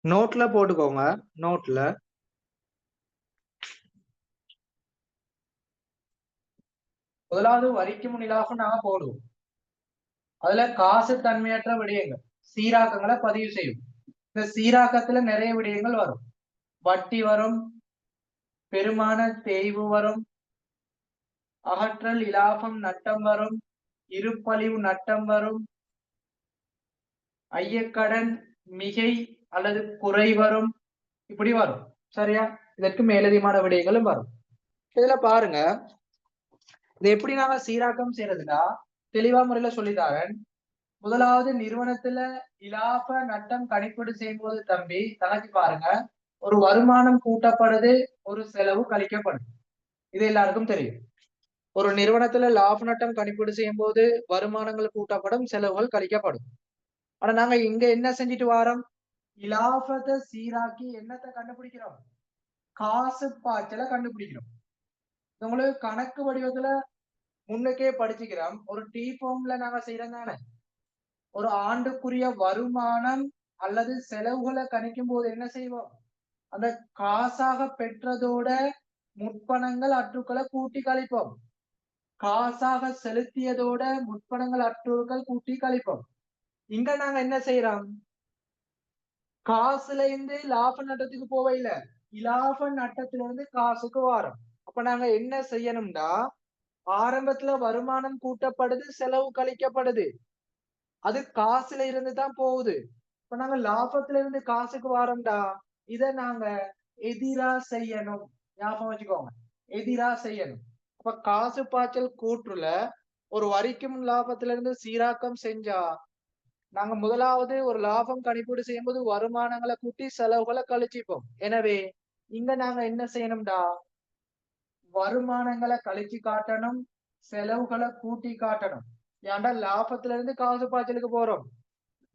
நோட்ல போட்டுக்கோங்க. நோட்ல முதலாவது வரிக்கு முன்னிலாக நாங்க போடுவோம். அதுல காசு தன்மையற்ற விடயங்கள் சீராக்கங்களை பதிவு செய்யும். இந்த சீராக்கத்துல நிறைய விடயங்கள் வரும். வட்டி வரும், பெருமான தேய்வு வரும், அகற்றல் இலாபம் நட்டம் வரும், இருப்பழிவு நட்டம் வரும், ஐயக்கடன் மிகை அல்லது குறை வரும். இப்படி வரும். சரியா? இதற்கு மேலதிகமான விடயங்களும் வரும். இதுல பாருங்க, இது எப்படி நாங்க சீராக்கம் செய்யறதுன்னா தெளிவா முறையில சொல்லித்தாரன். முதலாவது நிறுவனத்துல இலாப நட்டம் கணிப்பீடு செய்யும் போது தம்பி தலைக்கு பாருங்க, ஒரு வருமானம் கூட்டப்படுது, ஒரு செலவு கழிக்கப்படுது. இது எல்லாருக்கும் தெரியும். ஒரு நிறுவனத்துல லாப நட்டம் கணிப்பீடு செய்யும் போது வருமானங்கள் கூட்டப்படும், செலவுகள் கழிக்கப்படும். ஆனா நாங்க இங்க என்ன செஞ்சுட்டு வாரோம்? இலாபத்தை சீராக்கி என்னத்தை கண்டுபிடிக்கிறோம்? காசு பாய்ச்சலை கண்டுபிடிக்கிறோம். உங்களுக்கு கணக்கு வடிவத்துல முன்னுக்கே படிச்சுக்கிறோம். ஒரு டி ஃபார்ம்ல நாங்க செய்யறோம் தானே. ஒரு ஆண்டுக்குரிய வருமானம் அல்லது செலவுகளை கணிக்கும் போது என்ன செய்வோம்? அந்த காசாக பெற்றதோட முற்பணங்கள் அற்றுக்களை கூட்டி கழிப்போம். காசாக செலுத்தியதோட முற்பணங்கள் அற்றுக்கள் கூட்டி கழிப்போம். இங்க நாங்க என்ன செய்யறோம்? காசுல இருந்து லாப நட்டத்துக்கு போவையில இலாப நட்டத்துல இருந்து காசுக்கு வாரம். அப்ப நாங்க என்ன செய்யணும்டா, ஆரம்பத்துல வருமானம் கூட்டப்படுது, செலவு கழிக்கப்படுது. அது காசுல இருந்து தான் போகுது. இப்ப நாங்க லாபத்துல இருந்து காசுக்கு வாரோம்டா, இத நாங்க எதிரா செய்யணும். ஞாபகம் வச்சுக்கோங்க, எதிரா செய்யணும். அப்ப காசு பாய்ச்சல் கூற்றுல ஒரு வரிக்கும் லாபத்துல இருந்து சீராக்கம் செஞ்சா நாங்க முதலாவது ஒரு லாபம் கணிப்பீடு செய்யும் போது வருமானங்களை கூட்டி செலவுகளை கழிச்சுப்போம். எனவே இங்க நாங்க என்ன செய்யணும்டா, வருமானங்களை கழிச்சு காட்டணும், செலவுகளை கூட்டி காட்டணும். ஏன்டா லாபத்துல இருந்து காசு பாய்ச்சலுக்கு போறோம்.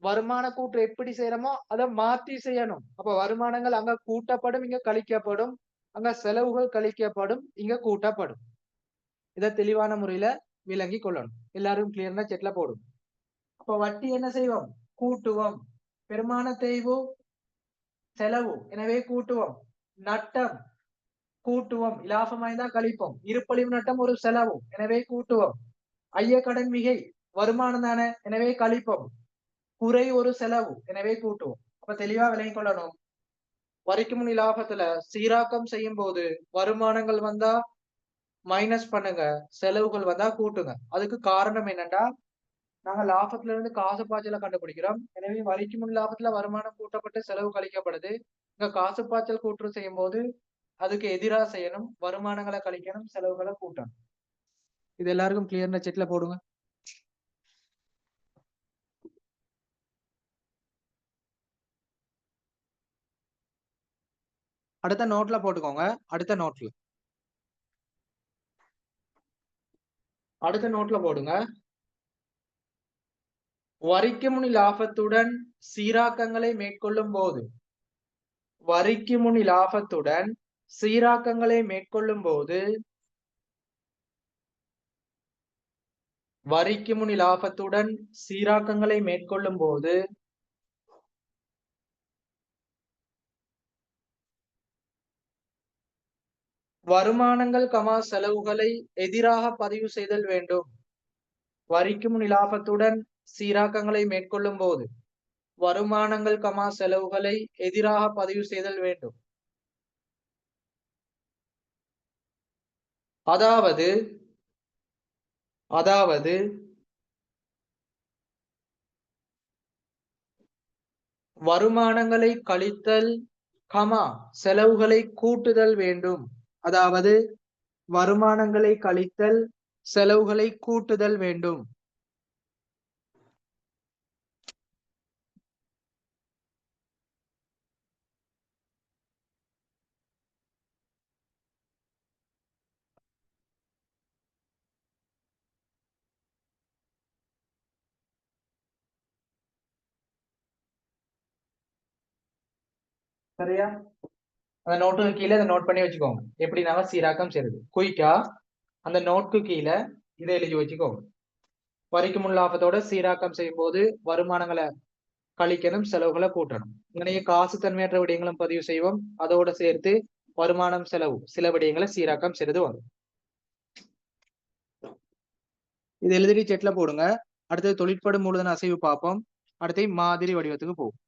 வருமான கூட்டு எப்படி செய்யறோமோ அதை மாத்தி செய்யணும். அப்ப வருமானங்கள் அங்க கூட்டப்படும், இங்க கழிக்கப்படும். அங்க செலவுகள் கழிக்கப்படும், இங்க கூட்டப்படும். இதை தெளிவான முறையில விளங்கி கொள்ளணும். எல்லாரும் கிளியர்னா செட்ல போடும். அப்ப வட்டி என்ன செய்வோம்? கூட்டுவோம். பெருமான தேய்வு செலவு, எனவே கூட்டுவோம். நட்டம் கூட்டுவோம், இலாபமாய்ந்தா கழிப்போம். இருப்பழிவு நட்டம் ஒரு செலவு, எனவே கூட்டுவோம். ஐய கடன் மிகை வருமானம் தானே, எனவே கழிப்போம். குறை ஒரு செலவு, எனவே கூட்டுவோம். அப்ப தெளிவா விளங்கிக் கொள்ளணும். வரிக்கு முன் இலாபத்துல சீராக்கம் செய்யும் போது வருமானங்கள் வந்தா மைனஸ் பண்ணுங்க, செலவுகள் வந்தா கூட்டுங்க. அதுக்கு காரணம் என்னன்னா, நாங்க லாபத்துல இருந்து காசு பாய்ச்சலை கண்டுபிடிக்கிறோம். எனவே வரிக்கு முன் லாபத்துல வருமானம் கூட்டப்பட்டு செலவு கழிக்கப்படுது. இங்க காசு பாய்ச்சல் கூற்று செய்யும் போது அதுக்கு எதிராக செய்யணும். வருமானங்களை கழிக்கணும், செலவுகளை கூட்டணும். இது எல்லாருக்கும் கிளியர்னா செட்ல போடுங்க. அடுத்த நோட்ல போட்டுக்கோங்க. அடுத்த நோட்ல போடுங்க. வரிக்கு முன் லாபத்துடன் சீராக்கங்களை மேற்கொள்ளும் போது, வரிக்கு முன் லாபத்துடன் சீராக்கங்களை மேற்கொள்ளும் போது, வரிக்கு முன் லாபத்துடன் சீராக்கங்களை மேற்கொள்ளும் போது வருமானங்கள் கமா செலவுகளை எதிராக பதிவு செய்தல் வேண்டும். வரிக்கு முன் லாபத்துடன் சீராக்கங்களை மேற்கொள்ளும் போது வருமானங்கள் கமா செலவுகளை எதிராக பதிவு செய்தல் வேண்டும். அதாவது வருமானங்களை கழித்தல் கமா செலவுகளை கூட்டுதல் வேண்டும். அதாவது வருமானங்களை கழித்தல் செலவுகளை கூட்டுதல் வேண்டும். சரியா? அந்த நோட்டுக்கு கீழே அதை நோட் பண்ணி வச்சுக்கோங்க. எப்படினால சீராக்கம் செய்யுது குயிக்கா அந்த நோட்டுக்கு கீழே இதை எழுதி வச்சுக்கோங்க. வரிக்கு முன் லாபத்தோட சீராக்கம் செய்யும் போது வருமானங்களை கழிக்கணும், செலவுகளை கூட்டணும். இங்கனையே காசு தன்மையற்ற விடயங்களும் பதிவு செய்வோம். அதோட சேர்த்து வருமானம் செலவு சில விடயங்களை சீராக்கம் செய்து வரும். இது எழுதி செட்ல போடுங்க. அடுத்தது தொழிற்படு மூலதன அசைவு பார்ப்போம். அடுத்து மாதிரி வடிவத்துக்கு போகும்.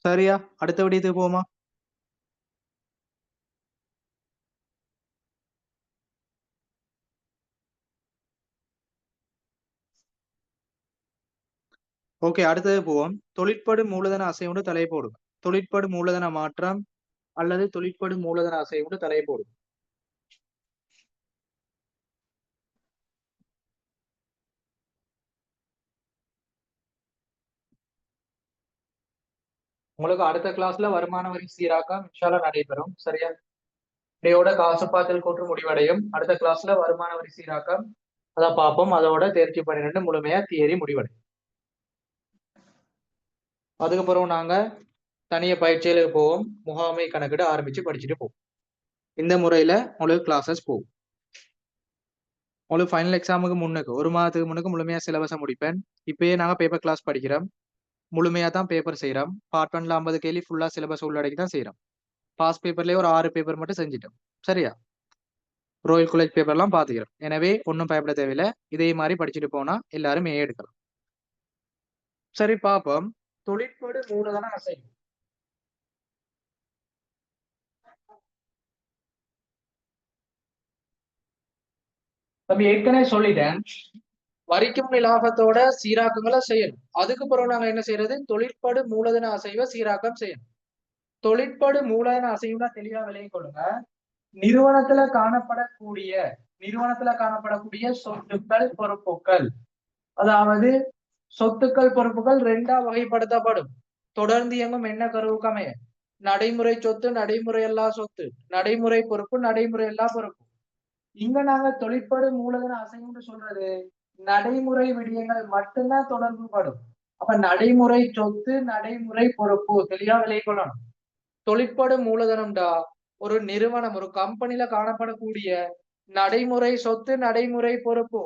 சரியா? அடுத்த விடயத்துக்கு போமா? ஓகே, அடுத்தது போவோம். தொழிற்படு மூலதன அசைவுண்டு தலை போடும். தொழிற்படு மூலதன மாற்றம் அல்லது தொழிற்படு மூலதன அசைவுண்டு தலை போடும். உங்களுக்கு அடுத்த கிளாஸ்ல வருமான வரி சீராக்கம் இன்ஷால்லா நடைபெறும். சரியா? இதையோட காசு பாத்தல் கூற்று முடிவடையும். அடுத்த கிளாஸ்ல வருமான வரி சீராக்கம் அதான் பார்ப்போம். அதோட தேர்ச்சி 12 முழுமையா தியரி முடிவடையும். அதுக்கப்புறம் நாங்க தனிய பயிற்சிகளுக்கு போவோம். முகாமை கணக்கிட ஆரம்பிச்சு படிச்சுட்டு போவோம். இந்த முறையில உங்களுக்கு கிளாஸஸ் போகும். உங்களுக்கு ஃபைனல் எக்ஸாமுக்கு முன்னுக்கு 1 மாதத்துக்கு முன்னுக்கு முழுமையா சிலபஸை முடிப்பேன். இப்பயே நாங்க பேப்பர் கிளாஸ் படிக்கிறோம். முழுமையா தான் பேப்பர் செய்யறோம். பார்ட் 1ல 50 கேள்வி ஃபுல்லா சிலபஸ் உள்ளடக்கி தான் செய்யறோம். பாஸ் பேப்பர்லயே ஒரு 6 பேப்பர் மட்டும் செஞ்சுட்டோம். சரியா? ரோயல் காலேஜ் பேப்பர்லாம் பாத்துக்கிறோம். எனவே ஒன்றும் பயப்பட தேவையில்லை. இதே மாதிரி படிச்சுட்டு போனா எல்லாரும் எடுக்கலாம். சரி, பாப்போம். தொழிற்படு மூலதன அசைவு. தம்பி ஏற்கனவே சொல்லிட்டேன், வரிக்கும் லாபத்தோட சீராக்கங்களை செய்யணும். அதுக்கு பிறகு நாங்க என்ன செய்யறது, தொழிற்படு மூலதன அசைவை சீராக்கம் செய்யணும். தொழிற்படு மூலதன அசைவுனா தெளிவா விளங்கிக் கொள்ளுங்க. நிறுவனத்துல காணப்படக்கூடிய சொத்துக்கள் பொறுப்புகள், அதாவது சொத்துக்கள் பொறுப்புகள் ரெண்டா வகைப்படுத்தப்படும். தொடர்ந்து இயங்கும் என்ன கருவுக்கு அமைய நடைமுறை சொத்து, நடைமுறை எல்லா சொத்து, நடைமுறை பொறுப்பு, நடைமுறை எல்லா பொறுப்பு. இங்க நாங்க தொழிற்படு மூலதன அசைவுன்னு சொல்றது நடைமுறை விடயங்கள் மட்டும்தான் தொடர்பு படும். அப்ப நடைமுறை சொத்து, நடைமுறை பொறுப்பு தெளிவா விளங்கிக் கொள்ளணும். தொழிற்படு மூலதனம்டா ஒரு நிறுவனம், ஒரு கம்பெனில காணப்படக்கூடிய நடைமுறை சொத்து, நடைமுறை பொறுப்பு,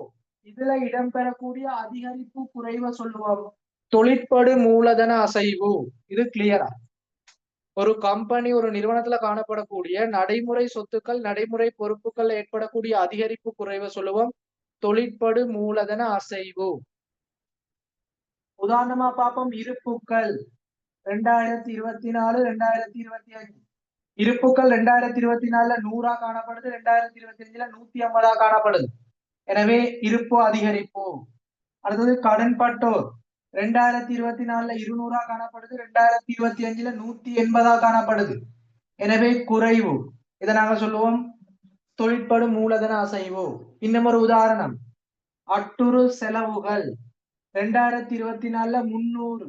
இதுல இடம்பெறக்கூடிய அதிகரிப்பு குறைவை சொல்லுவோம் தொழிற்படு மூலதன அசைவு. இது கிளியரா? ஒரு கம்பெனி, ஒரு நிறுவனத்துல காணப்படக்கூடிய நடைமுறை சொத்துக்கள், நடைமுறை பொறுப்புகள் ஏற்படக்கூடிய அதிகரிப்பு குறைவை சொல்லுவோம் தொழிற்படு மூலதன அசைவு. உதாரணமா பார்ப்போம். இருப்புக்கள் 2024 2025. இருப்புக்கள் 2024 100 காணப்படுது, 2025 150 காணப்படுது. எனவே இருப்பு அதிகரிப்பு. அடுத்தது கடன் பட்டோர் 2024 200 காணப்படுது, 2025 180 காணப்படுது. எனவே குறைவு. இதை நாங்க சொல்லுவோம் தொழிற்படு மூலதன அசைவு. இன்னும் ஒரு உதாரணம், அட்டுறு செலவுகள் 2024 300,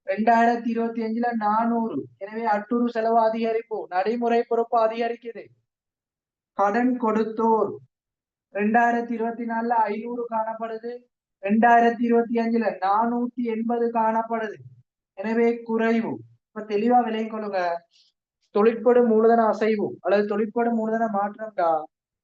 2025 400. எனவே அட்டுறு செலவு அதிகரிப்பு, நடைமுறை பொறுப்பு அதிகரிக்குது. கடன் கொடுத்தோர் 2024 500 காணப்படுது, 2025 480 காணப்படுது. எனவே குறைவு. இப்ப தெளிவா விளங்கிக் கொள்ளுங்க, தொழிற்படு மூலதன அசைவு அல்லது தொழிற்படு மூலதன மாற்றம்டா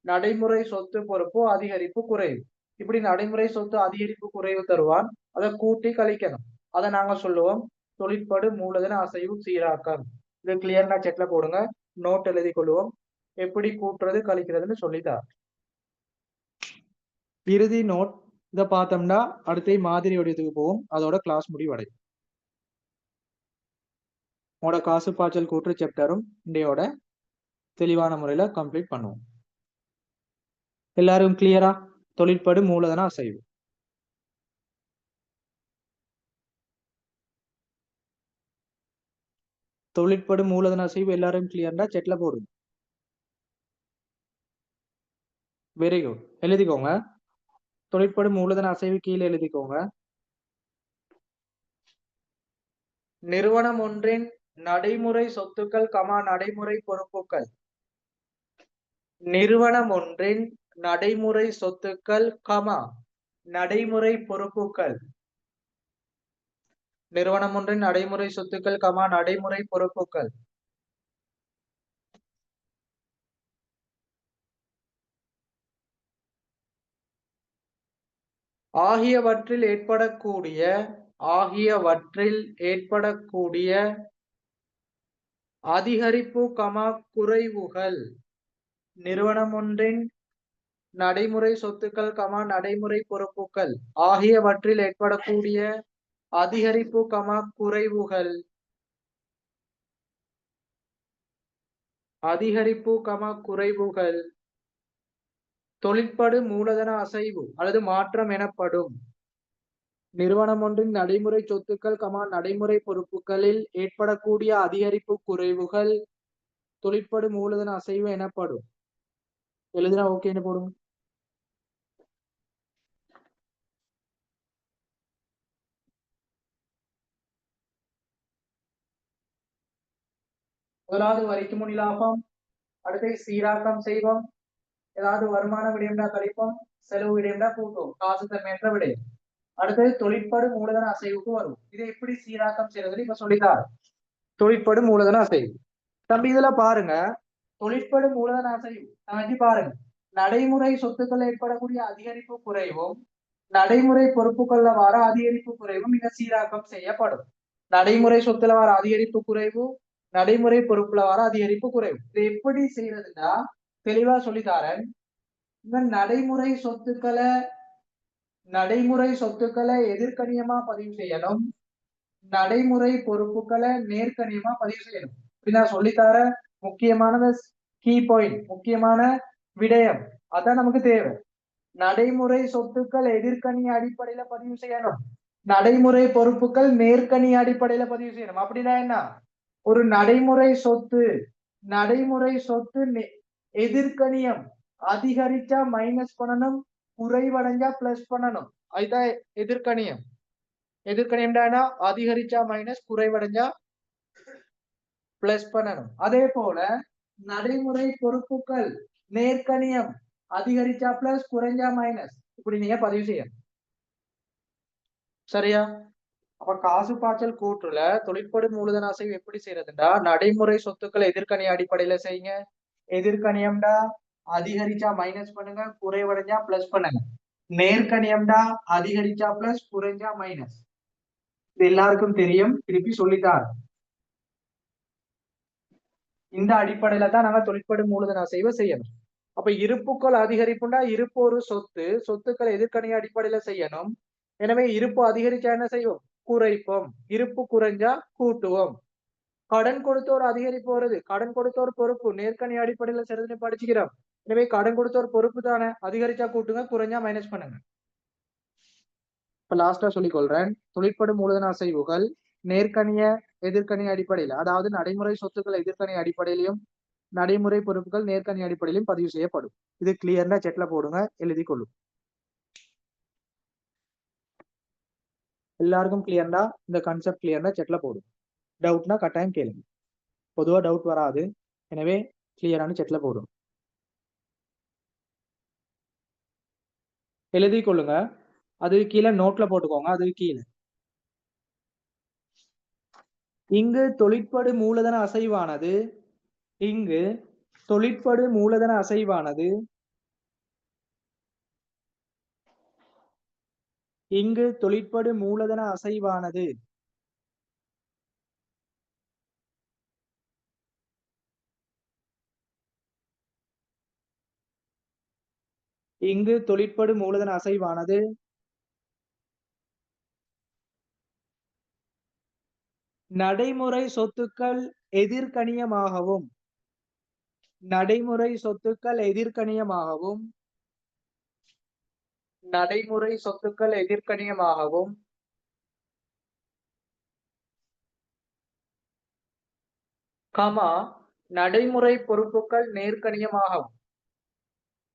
நடைமுறை சொத்து பொறுப்பு அதிகரிப்பு குறைவு. இப்படி நடைமுறை சொத்து அதிகரிப்பு குறைவு தருவான், அதை கூட்டி கழிக்கணும். அதை நாங்க சொல்லுவோம் தொழிற்படு மூலதன அசைவு சீராக்கம். இது கிளியர்னா செக்ல போடுங்க, நோட் எழுதி கொள்ளுவோம், எப்படி கூட்டுறது கழிக்கிறதுன்னு சொல்லிட்டார். இறுதி நோட் இதை பார்த்தோம்னா அடுத்த மாதிரி வடிவத்துக்கு போவோம், அதோட கிளாஸ் முடிவடையும். உங்களோட காசு பாய்ச்சல் கூற்று சாப்டரும் இன்றையோட தெளிவான முறையில கம்ப்ளீட் பண்ணுவோம். எல்லாரும் கிளியரா? தொழிற்படு மூலதன அசைவு. தொழிற்படு மூலதன அசைவு எல்லாரும் கிளியர்னா செட்ல போடுங்க. Very good. எழுதிக்கோங்க, தொழிற்படு மூலதன அசைவு கீழே எழுதிக்கோங்க. நிறுவனம் ஒன்றின் நடைமுறை சொத்துக்கள், நடைமுறை பொறுப்புகள். நிறுவனம் ஒன்றின் நடைமுறை சொத்துக்கள், நடைமுறை பொறுப்புகள். நிறுவனம் ஒன்றின் நடைமுறை சொத்துக்கள், நடைமுறை பொறுப்புகள் ஆகியவற்றில் ஏற்படக்கூடிய அதிகரிப்பு, குறைவுகள். நிறுவனம் ஒன்றின் நடைமுறை சொத்துக்கள், நடைமுறை பொறுப்புகள் ஆகியவற்றில் ஏற்படக்கூடிய அதிகரிப்பு, குறைவுகள். தொழிற்படு மூலதன அசைவு அல்லது மாற்றம் எனப்படும். நிறுவனம் ஒன்றின் நடைமுறை சொத்துக்கள், நடைமுறை பொறுப்புகளில் ஏற்படக்கூடிய அதிகரிப்பு குறைவுகள் தொழிற்படு மூலதன அசைவு எனப்படும். எழுதுனா ஓகேன்னு போடுங்க. முதலாவது வரிக்கு முன் லாபம், அடுத்து சீராக்கம் செய்வோம், ஏதாவது வருமான விடயம்டா கழிப்போம், செலவு விடயம்டா கூட்டுவோம், காசு தன்மையற்ற விடயம். அடுத்தது தொழிற்படு மூலதன அசைவுக்கு வரும். இதை எப்படி சீராக்கம் செய்யறதுன்னு இப்ப சொல்லித்தாரு. தொழிற்படு மூலதன அசைவு. தம்பி இதுல பாருங்க, தொழிற்படு மூலதன அசைவு எப்படி பாருங்க, நடைமுறை சொத்துக்கள் ஏற்படக்கூடிய அதிகரிப்பு குறைவும், நடைமுறை பொறுப்புகள்ல வர அதிகரிப்பு குறைவும் இங்க சீராக்கம் செய்யப்படும். நடைமுறை சொத்துல வர அதிகரிப்பு குறைவு, நடைமுறை பொறுப்புல வர அதிகரிப்பு குறைவு. இது எப்படி செய்யறதுன்னா தெளிவா சொல்லித்தாரன். இந்த நடைமுறை சொத்துக்களை எதிர்கணியமா பதிவு செய்யணும், நடைமுறை பொறுப்புகளை நேர்கணியமா பதிவு செய்யணும். நான் சொல்லித்தார முக்கியமான கீ பாயிண்ட், முக்கியமான விடயம், அதான் நமக்கு தேவை. நடைமுறை சொத்துக்கள் எதிர்கணி அடிப்படையில பதிவு செய்யணும். நடைமுறை பொறுப்புகள் நேர்கணி அடிப்படையில பதிவு செய்யணும். அப்படின்னா என்ன? ஒரு நடைமுறை சொத்து எதிர்கணியம் அதிகரிச்சா மைனஸ் பண்ணணும், குறைவடைஞ்சா பிளஸ் பண்ணணும். அதுதான் எதிர்கணியம். எதிர்கணியம்னா அதிகரிச்சா மைனஸ், குறைவடைஞ்சா பிளஸ் பண்ணணும். அதே போல நடைமுறை பொறுப்புகள் நேர்கணியம் அதிகரிச்சா பிளஸ், குறைஞ்சா மைனஸ், இப்படி நீங்க பதிவு செய்யணும். சரியா? அப்ப காசு பாய்ச்சல் கூற்றுல தொழிற்படு மூலதன அசைவு எப்படி செய்யறதுண்டா, நடைமுறை சொத்துக்களை எதிர்கணி அடிப்படையில செய்யுங்க. எதிர்கணியம்டா அதிகரிச்சா மைனஸ் பண்ணுங்க, குறைவடைஞ்சா பிளஸ் பண்ணுங்க. நேர்கணியம்டா அதிகரிச்சா பிளஸ், குறைஞ்சா மைனஸ். இது எல்லாருக்கும் தெரியும், திருப்பி சொல்லித்தார். இந்த அடிப்படையில தான் நாங்க தொழிற்படு மூலதன அசைவை செய்யணும். அப்ப இருப்புக்கள் அதிகரிப்புண்டா இருப்பு ஒரு சொத்துக்களை எதிர்கணி அடிப்படையில செய்யணும். எனவே இருப்பு அதிகரிச்சா என்ன செய்வோம்? குறைப்போம். இருப்பு குறைஞ்சா கூட்டுவோம். கடன் கொடுத்தோர் அதிகரிப்பு வருது, கடன் கொடுத்தோர் பொறுப்பு நேர்கணி அடிப்படையில சிறிது படிச்சுக்கிறோம். எனவே கடன் கொடுத்தோர் பொறுப்பு தானே, அதிகரிச்சா கூட்டுங்க, குறைஞ்சா மைனஸ் பண்ணுங்க. இப்ப லாஸ்டா சொல்லிக் கொள்றேன். தொழிற்படு மூலதன அசைவுகள் நேர்கணிய எதிர்கணி அடிப்படையில், அதாவது நடைமுறை சொத்துக்கள் எதிர்கணி அடிப்படையிலும் நடைமுறை பொறுப்புகள் நேர்கணி அடிப்படையிலும் பதிவு செய்யப்படும். இது கிளியர்னா செட்ல போடுங்க, எழுதி கொள்ளும். எல்லாருக்கும் கிளியர்னா இந்த கான்செப்ட் கிளியர்னா செட்ல போடும். டவுட்னா கட்டாயம் கேளுங்க. பொதுவா டவுட் வராது, எனவே கிளியரான செட்ல போடும். எழுதி கொள்ளுங்க. அது கீழே நோட்ல போட்டுக்கோங்க. அது கீழே இங்கு தொழிற்படு மூலதன அசைவானது இங்கு தொழிற்படு மூலதன அசைவானது இங்கு தொழிற்படு மூலதன அசைவானது இங்கு தொழிற்படு மூலதன அசைவானது நடைமுறை சொத்துக்கள் எதிர்கணியமாகவும் நடைமுறை சொத்துக்கள் எதிர்கணியமாகவும் நடைமுறை சொத்துக்கள் எதிர்கணியமாகவும் கமா நடைமுறை பொறுப்புகள் நேர்கணியமாகவும்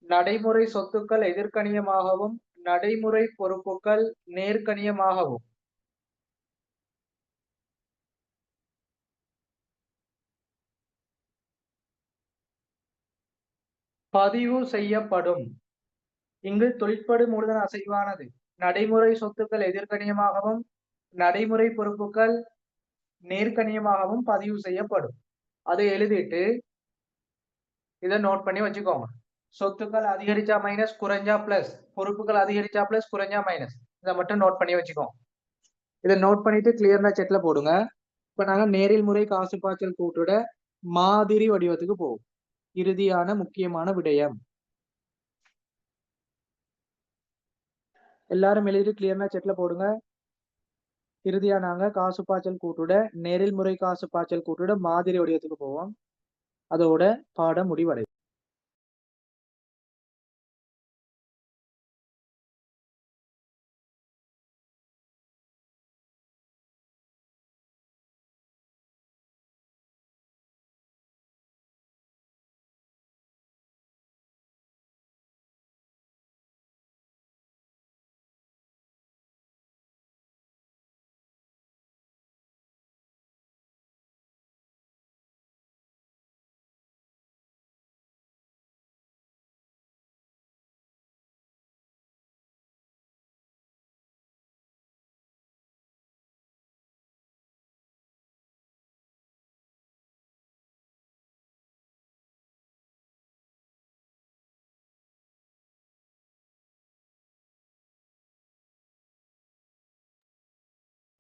நடைமுறை சொத்துக்கள் எதிர்கணியமாகவும் நடைமுறை பொறுப்புகள் நேர்கணியமாகவும் பதிவு செய்யப்படும். இங்கு தொழிற்படு மூலதன அசைவானது நடைமுறை சொத்துக்கள் எதிர்கணியமாகவும் நடைமுறை பொறுப்புகள் நேர்கணியமாகவும் பதிவு செய்யப்படும். அதை எழுதிட்டு இதை நோட் பண்ணி வச்சுக்கோங்க. சொத்துக்கள் அதிகரிச்சா மைனஸ், குறைஞ்சா பிளஸ், பொறுப்புகள் அதிகரிச்சா பிளஸ், குறைஞ்சா மைனஸ். இதை மட்டும் நோட் பண்ணி வச்சுக்கோங்க. இதை நோட் பண்ணிட்டு கிளியர்னா செட்ல போடுங்க. இப்ப நாங்க நேரில் முறை காசு பாய்ச்சல் கூட்டோட மாதிரி வடிவத்துக்கு போவோம். இறுதியான முக்கியமான விடயம். எல்லாரும் எழுதிட்டு கிளியர்னா செட்ல போடுங்க. இறுதியா நாங்க காசு பாய்ச்சல் கூட்டோட நேரில் முறை காசு பாய்ச்சல் கூட்டோட மாதிரி வடிவத்துக்கு போவோம். அதோட பாடம் முடிவடை.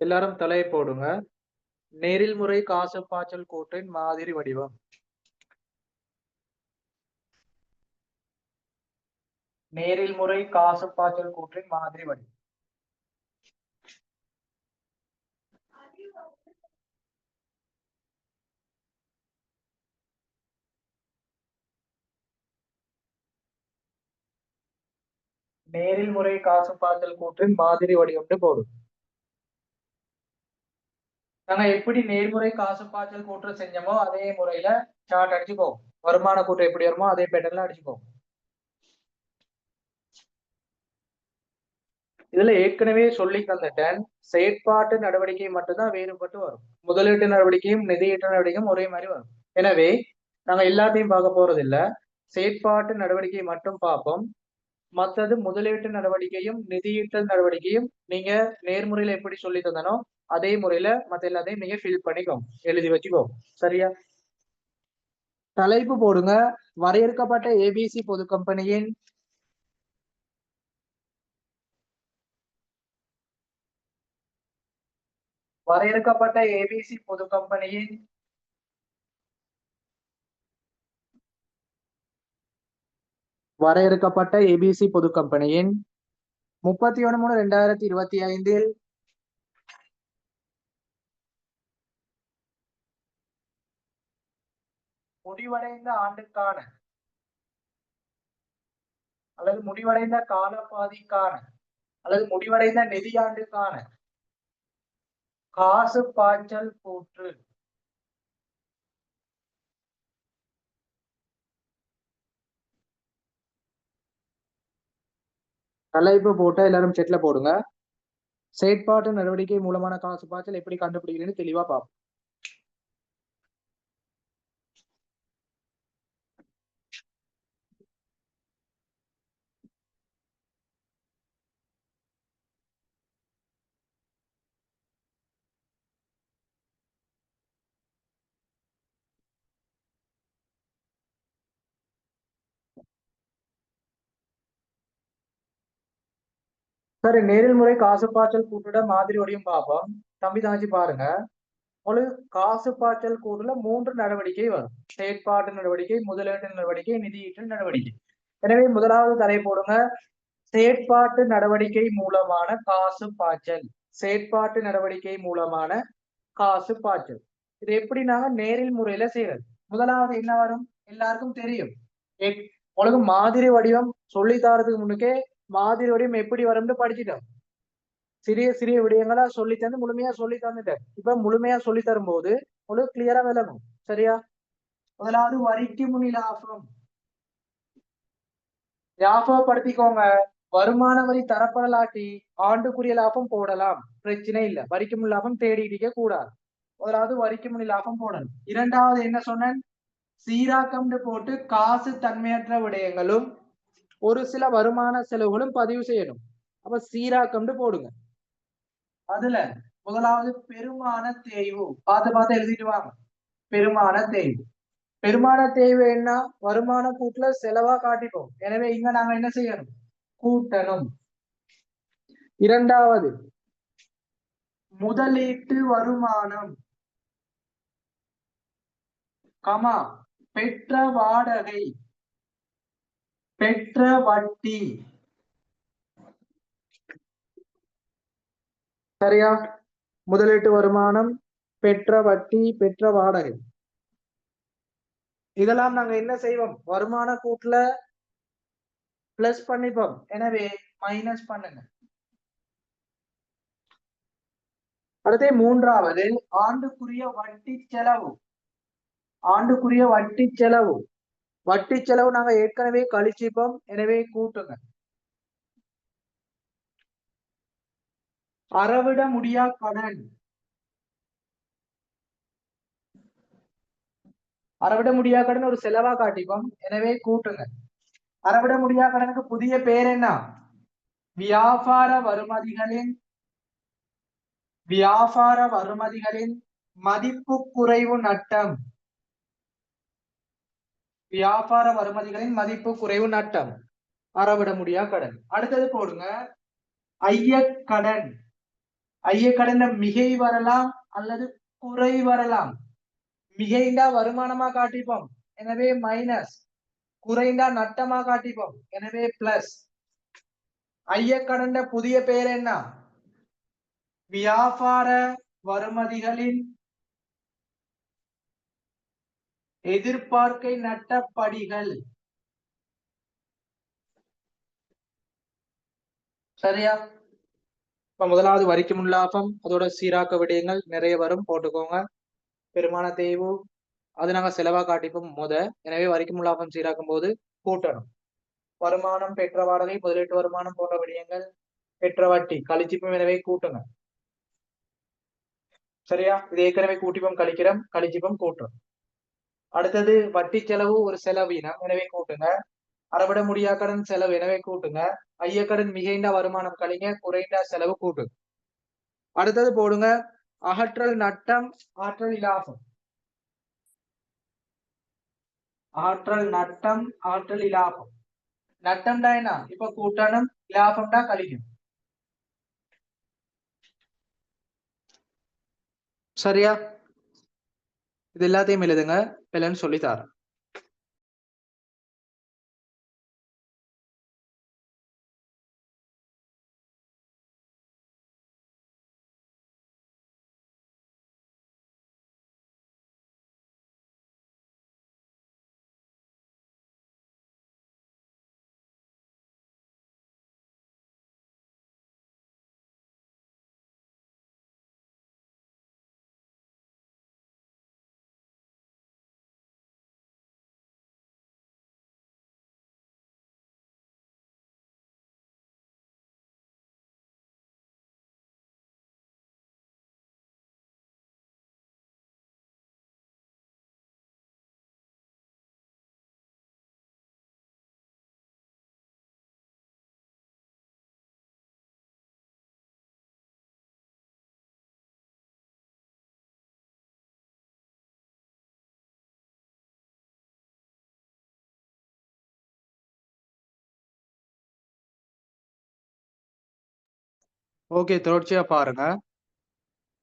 எல்லாரும் தலையை போடுங்க. நேரில் முறை காசு பாய்ச்சல் கூட்டின் மாதிரி வடிவம். நேரில் முறை காசு பாய்ச்சல் கூற்றின் மாதிரி வடிவம். நேரில் முறை காசு பாய்ச்சல் கூற்றின் மாதிரி வடிவம் போடும். நாங்க எப்படி நேர்முறை காசு பாய்ச்சல் கூற்று செஞ்சோமோ அதே முறையில சார்ட் அடிச்சுக்கோ. வருமான கூற்று எப்படி வருமோ அதே பேட்டர்ல அடிச்சுக்கோ. இதுல ஏற்கனவே சொல்லி தந்துட்டேன். செயற்பாட்டு நடவடிக்கை மட்டும்தான் வேறுபட்டு வரும். முதலீட்டு நடவடிக்கையும் நிதியீட்டு நடவடிக்கையும் ஒரே மாதிரி வரும். எனவே நாங்க எல்லாத்தையும் பார்க்க போறது இல்ல. செயற்பாட்டு நடவடிக்கை மட்டும் பார்ப்போம். மற்றது முதலீட்டு நடவடிக்கையும் நிதியீட்டல் நடவடிக்கையும் நீங்க நேர்முறையில எப்படி சொல்லி தந்தனோ அதே முறையில மத்த எல்லாத்தையும் நீங்க ஃபில் பண்ணிக்கோங்க, எழுதி வச்சுக்கோ. சரியா? தலைப்பு போடுங்க. வரையறுக்கப்பட்ட ஏபிசி பொது கம்பெனியின் வரையறுக்கப்பட்ட ஏபிசி பொது கம்பெனியின் வரையறுக்கப்பட்ட ஏபிசி பொது கம்பெனியின் 31/3/2025 முடிவடைந்த ஆண்டுக்கான அல்லது முடிவடைந்த காலப்பாதிக்கான அல்லது முடிவடைந்த நிதியாண்டுக்கான காசு பாய்ச்சல் கூற்று தலைப்பு போட்ட எல்லாரும் செட்ல போடுங்க. செயற்பாட்டு நடவடிக்கை மூலமான காசு பாய்ச்சல் எப்படி கண்டுபிடிக்கிறேன்னு தெளிவா பார்ப்போம். சரி, நேரில் முறை காசு பாய்ச்சல் கூட்டுட மாதிரி வடிவம் பார்ப்போம். தம்பி தாச்சி பாருங்க. ஒரு காசு பாய்ச்சல் கூட்டுல 3 நடவடிக்கை வரும். செயற்பாட்டு நடவடிக்கை, முதலீட்டு நடவடிக்கை, நிதியீட்டல் நடவடிக்கை. எனவே முதலாவது தலை போடுங்க. செயற்பாட்டு நடவடிக்கை மூலமான காசு பாய்ச்சல். செயற்பாட்டு நடவடிக்கை மூலமான காசு பாய்ச்சல். இது எப்படி நாங்க நேரில் முறையில செய்யறது? முதலாவது என்ன வரும்? எல்லாருக்கும் தெரியும். உங்களுக்கு மாதிரி வடிவம் சொல்லி தரதுக்கு முன்னுக்கே மாதிரி வடிவம் எப்படி வரும்னு படிச்சுட்டோம். சிறிய சிறிய விடயங்களா சொல்லி தந்து முழுமையா சொல்லி தந்துட்டேன். இப்ப முழுமையா சொல்லி தரும்போது உங்களுக்கு கிளியரா விளங்கும். சரியா? முதலாவது வரிக்கு முன் லாபம். ஞாபகப்படுத்திக்கோங்க. வருமான வரி தரப்படலாட்டி ஆண்டுக்குரிய லாபம் போடலாம், பிரச்சனை இல்லை. வரிக்கு முன் லாபம் தேடிக்க கூடாது. முதலாவது வரிக்கு முன் லாபம் போடணும். இரண்டாவது என்ன சொன்னேன்? சீராக்கம்னு போட்டு காசு தன்மையற்ற விடயங்களும் ஒரு சில வருமான செலவுகளும் பதிவு செய்யணும். அப்ப சீராக்கம்னு போடுங்க. அதுல முதலாவது பெருமான தேய்வு. பார்த்து எழுதிட்டு வாங்க. பெருமான தேய்வு. பெருமான தேய்வு என்ன? வருமான கூட்டுல செலவா காட்டிப்போம். எனவே இங்க நாங்க என்ன செய்யணும்? கூட்டணும். இரண்டாவது முதலீட்டு வருமானம், கமா பெற்ற வாடகை, பெற்ற வட்டி. சரியா? முதலீட்டு வருமானம், பெற்ற வட்டி, பெற்ற வாடகை. இதெல்லாம் நாங்க என்ன செய்வோம்? வருமான கூட்டுல பிளஸ் பண்ணிப்போம். எனவே மைனஸ் பண்ணுங்க. அடுத்து மூன்றாவது ஆண்டுக்குரிய வட்டி செலவு. ஆண்டுக்குரிய வட்டி செலவு. வட்டி செலவு நாங்க ஏற்கனவே கழிச்சிப்போம். எனவே கூட்டுங்க. அறவிட முடியா கடன். அறவிட முடியா கடன் ஒரு செலவா காட்டிப்போம். எனவே கூட்டுங்க. அறவிட முடியா கடனுக்கு புதிய பேர் என்ன? வியாபார வருமதிகளின் மதிப்பு குறைவு நட்டம். வியாபார வருமதிகளின் மதிப்பு குறைவு நட்டம் அறவிட முடியா கடன். அடுத்தது போடுங்க. ஐயக்கடன். ஐயக்கடன் மிகை வரலாம் அல்லது குறை வரலாம். மிகைண்டா வருமானமா காட்டிப்போம். எனவே மைனஸ். குறைந்தா நட்டமா காட்டிப்போம். எனவே பிளஸ். ஐயக்கடன் புதிய பெயர் என்ன? வியாபார வருமதிகளின் எதிர்பார்க்கை நட்டப்படிகள். சரியா? இப்ப முதலாவது வரிக்கு முன் லாபம், அதோட சீராக்க விடயங்கள் நிறைய வரும், போட்டுக்கோங்க. பெருமான தேய்வு அது நாங்க செலவா காட்டிப்போம் எனவே வரிக்கு முன் லாபம் சீராக்கும் போது கூட்டணும். வருமானம், பெற்ற வாடகை, முதலீட்டு வருமானம் போன்ற விடயங்கள், பெற்ற வட்டி கழிச்சிப்போம், எனவே கூட்டுங்க. சரியா? இது ஏற்கனவே கூட்டிப்போம் கழிக்கிறோம், கழிச்சிப்போம் கூட்டுறோம். அடுத்தது வட்டி செலவு ஒரு செலவினம், எனவே கூட்டுங்க. அறவிட முடியா கடன் செலவு, எனவே கூட்டுங்க. ஐயக்கடன் மிகைந்த வருமானம் கழிங்க, குறைந்த செலவு கூட்டுங்க. அடுத்தது போடுங்க அகற்றல் நட்டம், ஆற்றல் இலாபம். ஆற்றல் நட்டம், ஆற்றல் இலாபம். நட்டம்டா என்ன? இப்ப கூட்டணும், இலாபம்டா கழிக்கும். சரியா? இது எல்லாத்தையும் எழுதுங்க, பிள்ளைன்னு சொல்லி தரேன். ஓகே, தொடர்ச்சியா பாருங்க.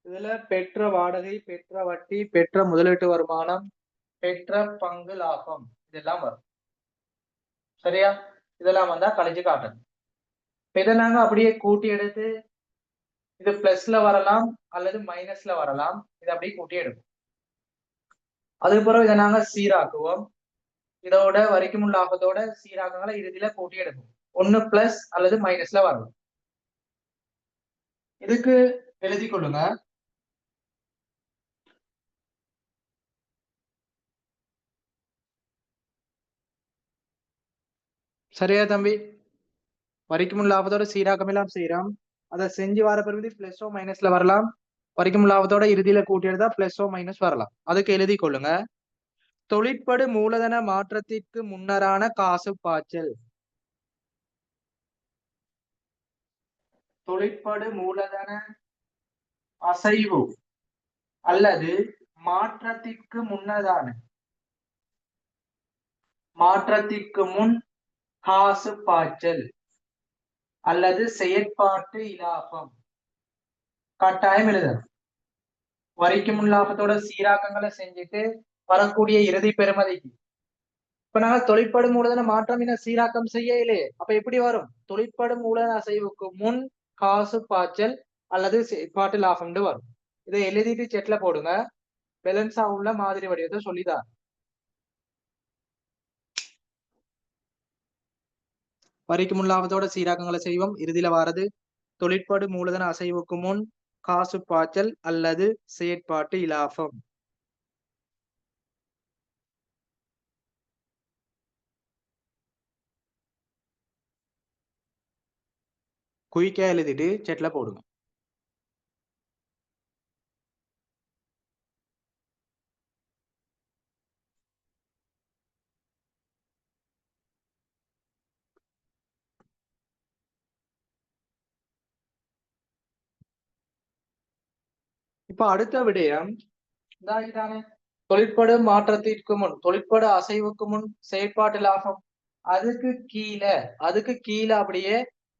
இதுல பெற்ற வாடகை, பெற்ற வட்டி, பெற்ற முதலீட்டு வருமானம், பெற்ற பங்கு லாபம் இதெல்லாம் வரும். சரியா? இதெல்லாம் வந்தா கழிச்சு காட்டணும். இதை நாங்க அப்படியே கூட்டி எடுத்து இது பிளஸ்ல வரலாம் அல்லது மைனஸ்ல வரலாம். இதை அப்படியே கூட்டி எடுக்கும். அதுக்கு பிறகு இதை நாங்க சீராக்குவோம். இதோட வரிக்கு முன் லாபத்தோட சீராக்கங்களை இறுதியில கூட்டி எடுக்கும். ஒண்ணு பிளஸ் அல்லது மைனஸ்ல வரலாம். இதுக்கு எழுதி கொள்ளுங்க. சரியா தம்பி? வரிக்கு முன் லாபத்தோட சீராக்கம் எல்லாம் செய்யறோம். அதை செஞ்சு வர பிறகு பிளஸோ மைனஸ்ல வரலாம். வரிக்கு முன் லாபத்தோட இறுதியில கூட்டி எடுத்தா பிளஸோ மைனஸ் வரலாம். அதுக்கு எழுதி கொள்ளுங்க. தொழிற்படு மூலதன மாற்றத்திற்கு முன்னரான காசு பாய்ச்சல். தொழிற்படு மூலதன அசைவு அல்லது மாற்றத்திற்கு முன்னதான, மாற்றத்திற்கு முன் காசு பாய்ச்சல் அல்லது செயற்பாட்டு இலாபம் கட்டாயம் எழுதணும். வரிக்கு முன் லாபத்தோட சீராக்கங்களை செஞ்சுட்டு வரக்கூடிய இறுதி பெறுமதிக்கு இப்ப நாங்க தொழிற்படு மூலதன மாற்றம் என்ன சீராக்கம் செய்யலையே, அப்ப எப்படி வரும்? தொழிற்படு மூலதன அசைவுக்கு முன் காசு பாய்ச்சல் அல்லது செயற்பாட்டு லாபம்னு வரும். இதை எழுதிட்டு செட்ல போடுங்க. பேலன்ஸா உள்ள மாதிரி வடிவத்தை சொல்லிதான். வரிக்கு முன் லாபத்தோட சீராக்கங்களை செய்வோம். இறுதியில வாரது தொழிற்படு மூலதன அசைவுக்கு முன் காசு பாய்ச்சல் அல்லது செயற்பாட்டு இலாபம். குயிக்கா எழுதிட்டு செட்ல போடுங்க. இப்ப அடுத்த விடயம் இதாகிட்டானே, தொழிற்படு மாற்றத்திற்கு முன், தொழிற்படு அசைவுக்கு முன் செயற்பாட்டு லாபம். அதுக்கு கீழே, அப்படியே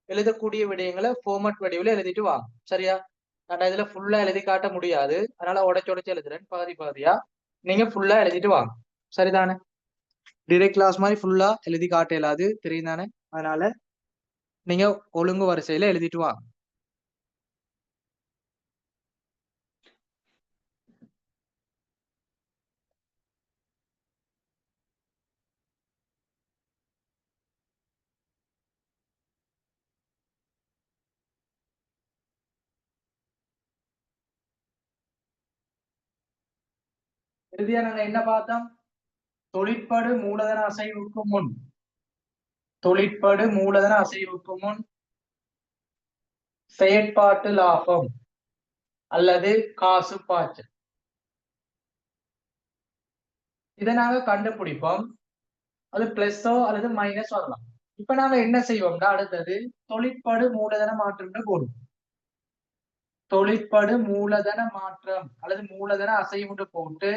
எழுதக்கூடிய விடயங்களை ஃபார்மட் வடிவில் எழுதிட்டு வாங்க. சரியா? நான் இதுல ஃபுல்லா எழுதி காட்ட முடியாது, அதனால உடைச்சு உடைச்சு எழுதுறேன் பாதி பாதியா. நீங்க ஃபுல்லா எழுதிட்டு வாங்க. சரிதானே? டிரெக்ட் கிளாஸ் மாதிரி ஃபுல்லா எழுதி காட்ட இயலாது, தெரியும் தானே? அதனால நீங்க ஒழுங்கு வரிசையில எழுதிட்டு வாங்க. இறுதியா நாங்க என்ன பார்த்தோம்? தொழிற்படு மூலதன அசைவுக்கு முன் செயற்பாட்டு லாபம் அல்லது காசு பாய்ச்சல் இதை நாங்க கண்டுபிடிப்போம். அது பிளஸோ அல்லது மைனஸ் வரலாம். இப்ப நாங்க என்ன செய்வோம்னா அடுத்தது தொழிற்படு மூலதன மாற்றம் போடும். தொழிற்படு மூலதன மாற்றம் அல்லது மூலதன அசைவுண்டு போட்டு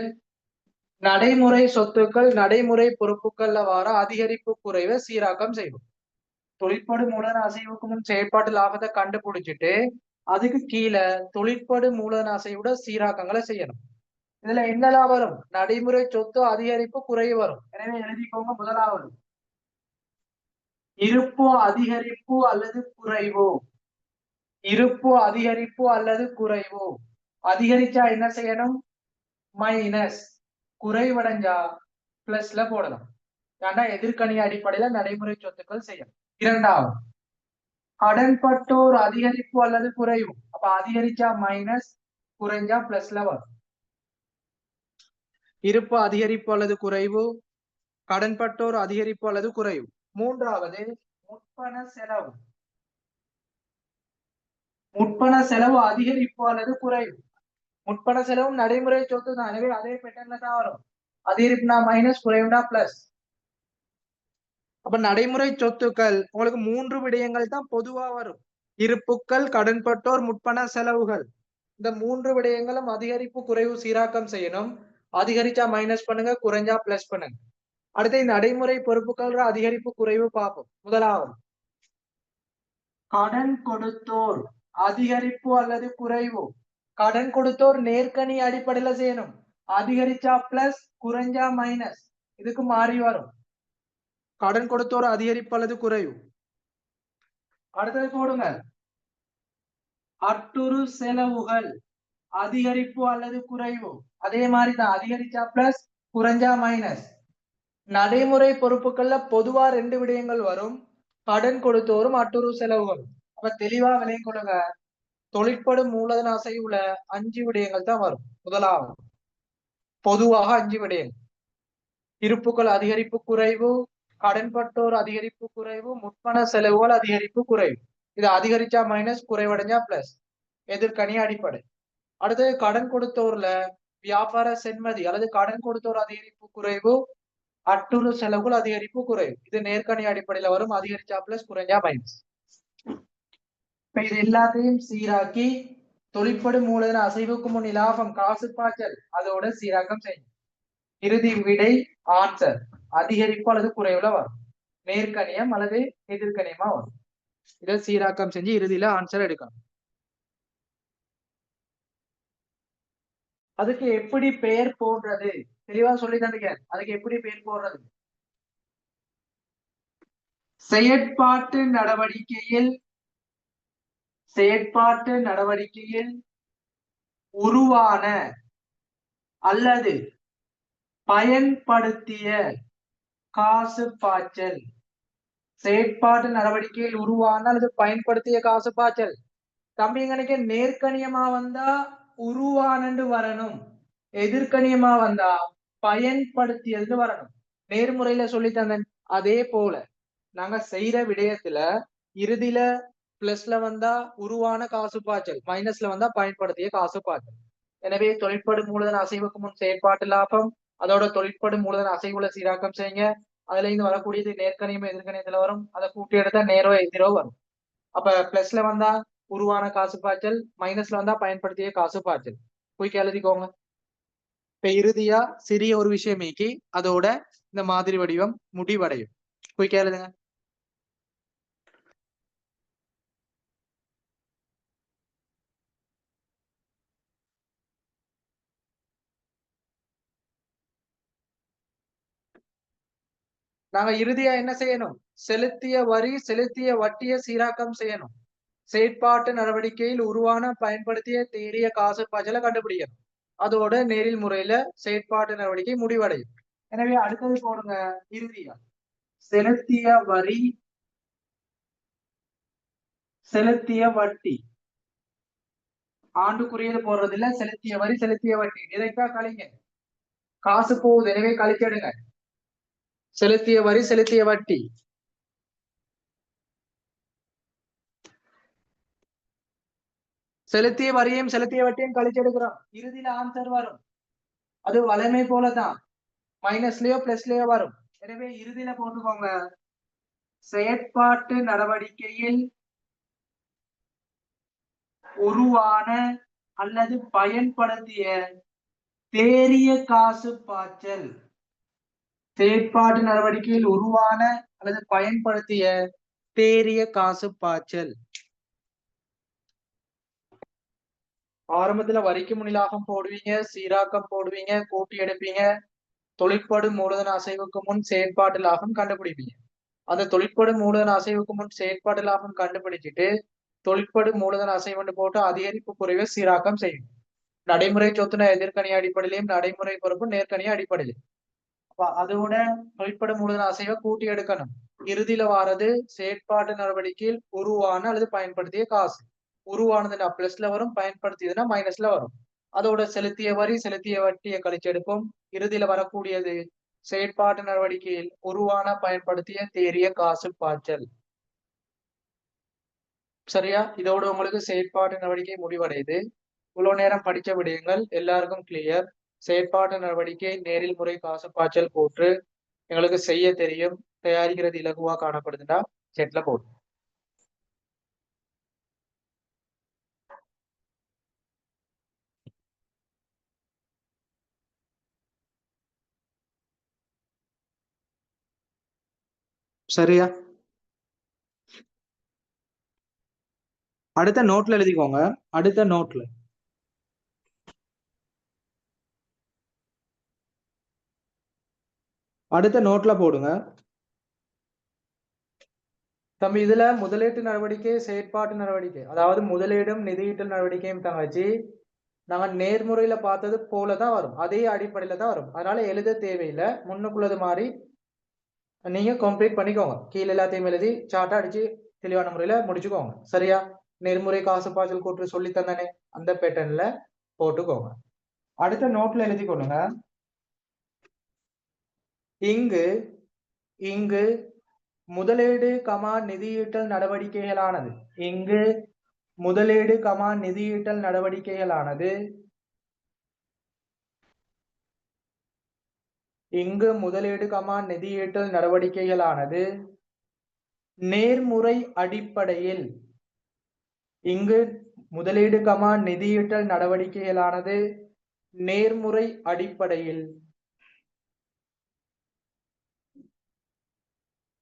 நடைமுறை சொத்துக்கள் நடைமுறை பொறுப்புகள்ல வர அதிகரிப்பு குறைவை சீராக்கம் செய்வோம். தொழிற்படு மூலதன அசைவுக்கு முன் செயற்பாட்டு லாபத்தை கண்டுபிடிச்சிட்டு அதுக்கு கீழே தொழிற்படு மூலதன அசைவோட சீராக்கங்களை செய்யணும். இதுல என்னெல்லாம் வரும்? நடைமுறை சொத்து அதிகரிப்பு குறைவு வரும். எனவே எழுதிக்கோங்க. முதலாவது இருப்பு அதிகரிப்பு அல்லது குறைவு. இருப்பு அதிகரிப்பு அல்லது குறைவு. அதிகரிச்சா என்ன செய்யணும்? மைனஸ். குறைவடைஞ்சா பிளஸ்ல போடலாம். ஏன்னா எதிர்கணி அடிப்படையில நடைமுறை சொத்துக்கள் செய்யணும். இரண்டாவது கடன்பட்டோர் அதிகரிப்பு அல்லது குறைவு. அப்ப அதிகரிச்சா மைனஸ், குறைஞ்சா பிளஸ்ல வரும். இருப்பு அதிகரிப்பு அல்லது குறைவு, கடன்பட்டோர் அதிகரிப்பு அல்லது குறைவு. மூன்றாவது முற்பண செலவு. முற்பண செலவு அதிகரிப்பு அல்லது குறைவு. முற்பண செலவு நடைமுறை சொத்து தான். எனவே அதே பேட்டர்ன்ல தான் வரும். அதிகரிப்புனா மைனஸ், குறைவுனா பிளஸ். அப்ப நடைமுறை சொத்துக்கள் உங்களுக்கு 3 விடயங்கள் தான் பொதுவா வரும். இருப்புக்கள், கடன்பட்டோர், முற்பண செலவுகள். இந்த 3 விடயங்களும் அதிகரிப்பு குறைவு சீராக்கம் செய்யணும். அதிகரிச்சா மைனஸ் பண்ணுங்க, குறைஞ்சா பிளஸ் பண்ணுங்க. அடுத்து நடைமுறை பொறுப்புகள் அதிகரிப்பு குறைவு பார்ப்போம். முதலாவது கடன் கொடுத்தோர் அதிகரிப்பு அல்லது குறைவு. கடன் கொடுத்தோர் நேர்கணி அடிப்படையில செய்யணும். அதிகரிச்சா பிளஸ், குறைஞ்சா மைனஸ். இதுக்கு மாறி வரும். கடன் கொடுத்தோர் அதிகரிப்பு அல்லது குறைவு. அடுத்தது போடுங்க. அட்டுறு செலவுகள் அதிகரிப்பு அல்லது குறைவு. அதே மாதிரிதான். அதிகரிச்சா பிளஸ், குறைஞ்சா மைனஸ். நடைமுறை பொறுப்புகள்ல பொதுவா 2 விடயங்கள் வரும். கடன் கொடுத்தோரும் அட்டுறு செலவுகளும். அப்ப தெளிவா விளங்கி கொடுங்க. தொழிற்படும் மூலதன அசைவுல 5 விடயங்கள் தான் வரும். முதலாவது பொதுவாக 5 விடயங்கள். இருப்புகள் அதிகரிப்பு குறைவு, கடன்பட்டோர் அதிகரிப்பு குறைவு, முற்பண செலவுகள் அதிகரிப்பு குறைவு. இது அதிகரிச்சா மைனஸ், குறைவடைஞ்சா பிளஸ். எதிர்கணி அடிப்படை. அடுத்தது கடன் கொடுத்தோர்ல வியாபார சென்மதி அல்லது கடன் கொடுத்தோர் அதிகரிப்பு குறைவு, அட்டுறு செலவுகள் அதிகரிப்பு குறைவு. இது நேர்கணி அடிப்படையில வரும். அதிகரிச்சா பிளஸ், குறைஞ்சா மைனஸ். இப்ப இது எல்லாத்தையும் சீராக்கி தொழிற்படும் மூலதன அசைவுக்கு முன் லாபம் காசு பாய்ச்சல் அதோட சீராக்கம் செய்யும். இறுதி விடை ஆன்சர் அதிகரிப்பு அல்லது குறைவுல வரும். நேர்கணியம் அல்லது எதிர்கணியமா வரும். இதை சீராக்கம் செஞ்சு இறுதியில ஆன்சர் எடுக்கணும். அதுக்கு எப்படி பெயர் போடுறது தெளிவா சொல்லி தந்தீங்க. அதுக்கு எப்படி பெயர் போடுறது? செயற்பாட்டு நடவடிக்கையில் உருவான அல்லது பயன்படுத்திய காசு பாய்ச்சல். செயற்பாட்டு நடவடிக்கையில் உருவான அல்லது பயன்படுத்திய காசு பாய்ச்சல். தம்பிங்களுக்கு நேர்கணியமா வந்தா உருவானன்னு வரணும். எதிர்கணியமா வந்தா பயன்படுத்தியது வரணும். நேர்முறையில சொல்லி தந்தேன். அதே போல நாங்க செய்யற விடயத்துல இறுதியில பிளஸ்ல வந்தா உருவான காசு பாய்ச்சல், மைனஸ்ல வந்தா பயன்படுத்திய காசு பாய்ச்சல். எனவே தொழிற்படும் மூலதன அசைவுக்கு முன் செயற்பாட்டு லாபம், அதோட தொழிற்படும் மூலதன அசைவுல சீராக்கம் செய்யுங்க. அதுல இருந்து வரக்கூடியது நேர்கணியம் எதிர்கணியத்துல வரும். அதை கூட்டி எடுத்தா நேரோ எதிரோ வரும். அப்ப பிளஸ்ல வந்தா உருவான காசு பாய்ச்சல், மைனஸ்ல வந்தா பயன்படுத்திய காசு பாய்ச்சல். குயிக் எழுதிக்கோங்க. இப்ப இறுதியா சிறிய ஒரு விஷயம் நீக்கி அதோட இந்த மாதிரி வடிவம் முடிவடையும். குயிக் எழுதுங்க. நாங்க இறுதியா என்ன செய்யணும்? செலுத்திய வரி, செலுத்திய வட்டியை சீராக்கம் செய்யணும். செயற்பாட்டு நடவடிக்கையில் உருவான பயன்படுத்திய தேறிய காசு பாய்ச்சலை கண்டுபிடிக்கணும். அதோட நேரில் முறையில செயற்பாட்டு நடவடிக்கை முடிவடையும். எனவே அடுத்தது போடுங்க. இறுதியா செலுத்திய வரி, செலுத்திய வட்டி. ஆண்டுக்குரியது போடுறது இல்ல. செலுத்திய வரி, செலுத்திய வட்டி. இதைத்தான் கழிங்க. காசு போகுது, எனவே கழிச்சிடுங்க. செலுத்திய வரி, செலுத்திய வட்டி. செலுத்திய வரியும் செலுத்திய வட்டியும் கழிச்செடுக்கிறோம். இறுதியில ஆன்சர் வரும். அது வளமை போலதான், மைனஸ்லயோ பிளஸ்லயோ வரும். எனவே இறுதியில போட்டுக்கோங்க, செயற்பாட்டு நடவடிக்கையில் உருவான அல்லது பயன்படுத்திய தேறிய காசு பாய்ச்சல். செயற்பாட்டு நடவடிக்கையில் உருவான அல்லது பயன்படுத்திய தேறிய காசு பாய்ச்சல். ஆரம்பத்துல வரிக்கு முன்னிலாகம் போடுவீங்க, சீராக்கம் போடுவீங்க, கூட்டி எடுப்பீங்க. தொழிற்படும் மூலதன அசைவுக்கு முன் செயற்பாட்டு லாபம் கண்டுபிடிப்பீங்க. அந்த தொழிற்படும் மூலதன அசைவுக்கு முன் செயற்பாட்டு லாபம் கண்டுபிடிச்சிட்டு தொழிற்படும் மூலதன அசைவுன்னு போட்டு அதிகரிப்பு குறைவை சீராக்கம் செய்யும். நடைமுறை சொத்துன எதிர்கணி அடிப்படையிலையும் நடைமுறை பொறுப்பு நேர்கணி அடிப்படையிலும். அதோட தொழிற்படும் மூலதன அசைவை கூட்டி எடுக்கணும். இறுதியில வாரது செயற்பாட்டு நடவடிக்கையில் உருவான அல்லது பயன்படுத்திய காசு. உருவானதுன்னா பிளஸ்ல வரும், பயன்படுத்தியதுன்னா மைனஸ்ல வரும். அதோட செலுத்திய வரி, செலுத்திய வட்டியை கழிச்செடுப்போம். இறுதியில வரக்கூடியது செயற்பாட்டு நடவடிக்கையில் உருவான பயன்படுத்திய தேறிய காசு பாய்ச்சல். சரியா? இதோட உங்களுக்கு செயற்பாட்டு நடவடிக்கை முடிவடையுது. இவ்வளவு நேரம் படிச்ச விடயங்கள் எல்லாருக்கும் கிளியர். செயற்பாட்டு நடவடிக்கை, நேரில் முறை காசு பாய்ச்சல் கூற்று எங்களுக்கு செய்ய தெரியும். தயாரிக்கிறது இலகுவா காணப்படுதுன்னா செட்ல போடும். சரியா? அடுத்த நோட்ல எழுதிக்கோங்க. அடுத்த நோட்ல போடுங்க தம்பி. இதுல முதலீட்டு நடவடிக்கை, செயற்பாட்டு நடவடிக்கை, அதாவது முதலீடும் நிதியீட்டல் நடவடிக்கையும் தங்கச்சி நாங்க நேர்முறையில பார்த்தது போலதான் வரும். அதே அடிப்படையில தான் வரும். அதனால எழுத தேவையில்லை. முன்னுக்குள்ளது மாதிரி நீங்க கம்ப்ளீட் பண்ணிக்கோங்க. கீழே எல்லாத்தையும் எழுதி சார்ட்டா அடிச்சு தெளிவான முறையில முடிச்சுக்கோங்க. சரியா? நெறிமுறை காசு பாய்ச்சல் கூற்று சொல்லி தந்தானே, அந்த பேட்டர்ன்ல போட்டுக்கோங்க. அடுத்த நோட்ல எழுதி கொள்ளுங்க. இங்கு இங்கு முதலீடு கமா நிதியீட்டல் நடவடிக்கைகளானது இங்கு முதலீடு கமா நிதியீட்டல் நடவடிக்கைகளானது இங்கு முதலீடு கமா நிதியீட்டல் நடவடிக்கைகளானது நேர்முறை அடிப்படையில் இங்கு முதலீடு கமா நிதியீட்டல் நடவடிக்கைகளானது நேர்முறை அடிப்படையில்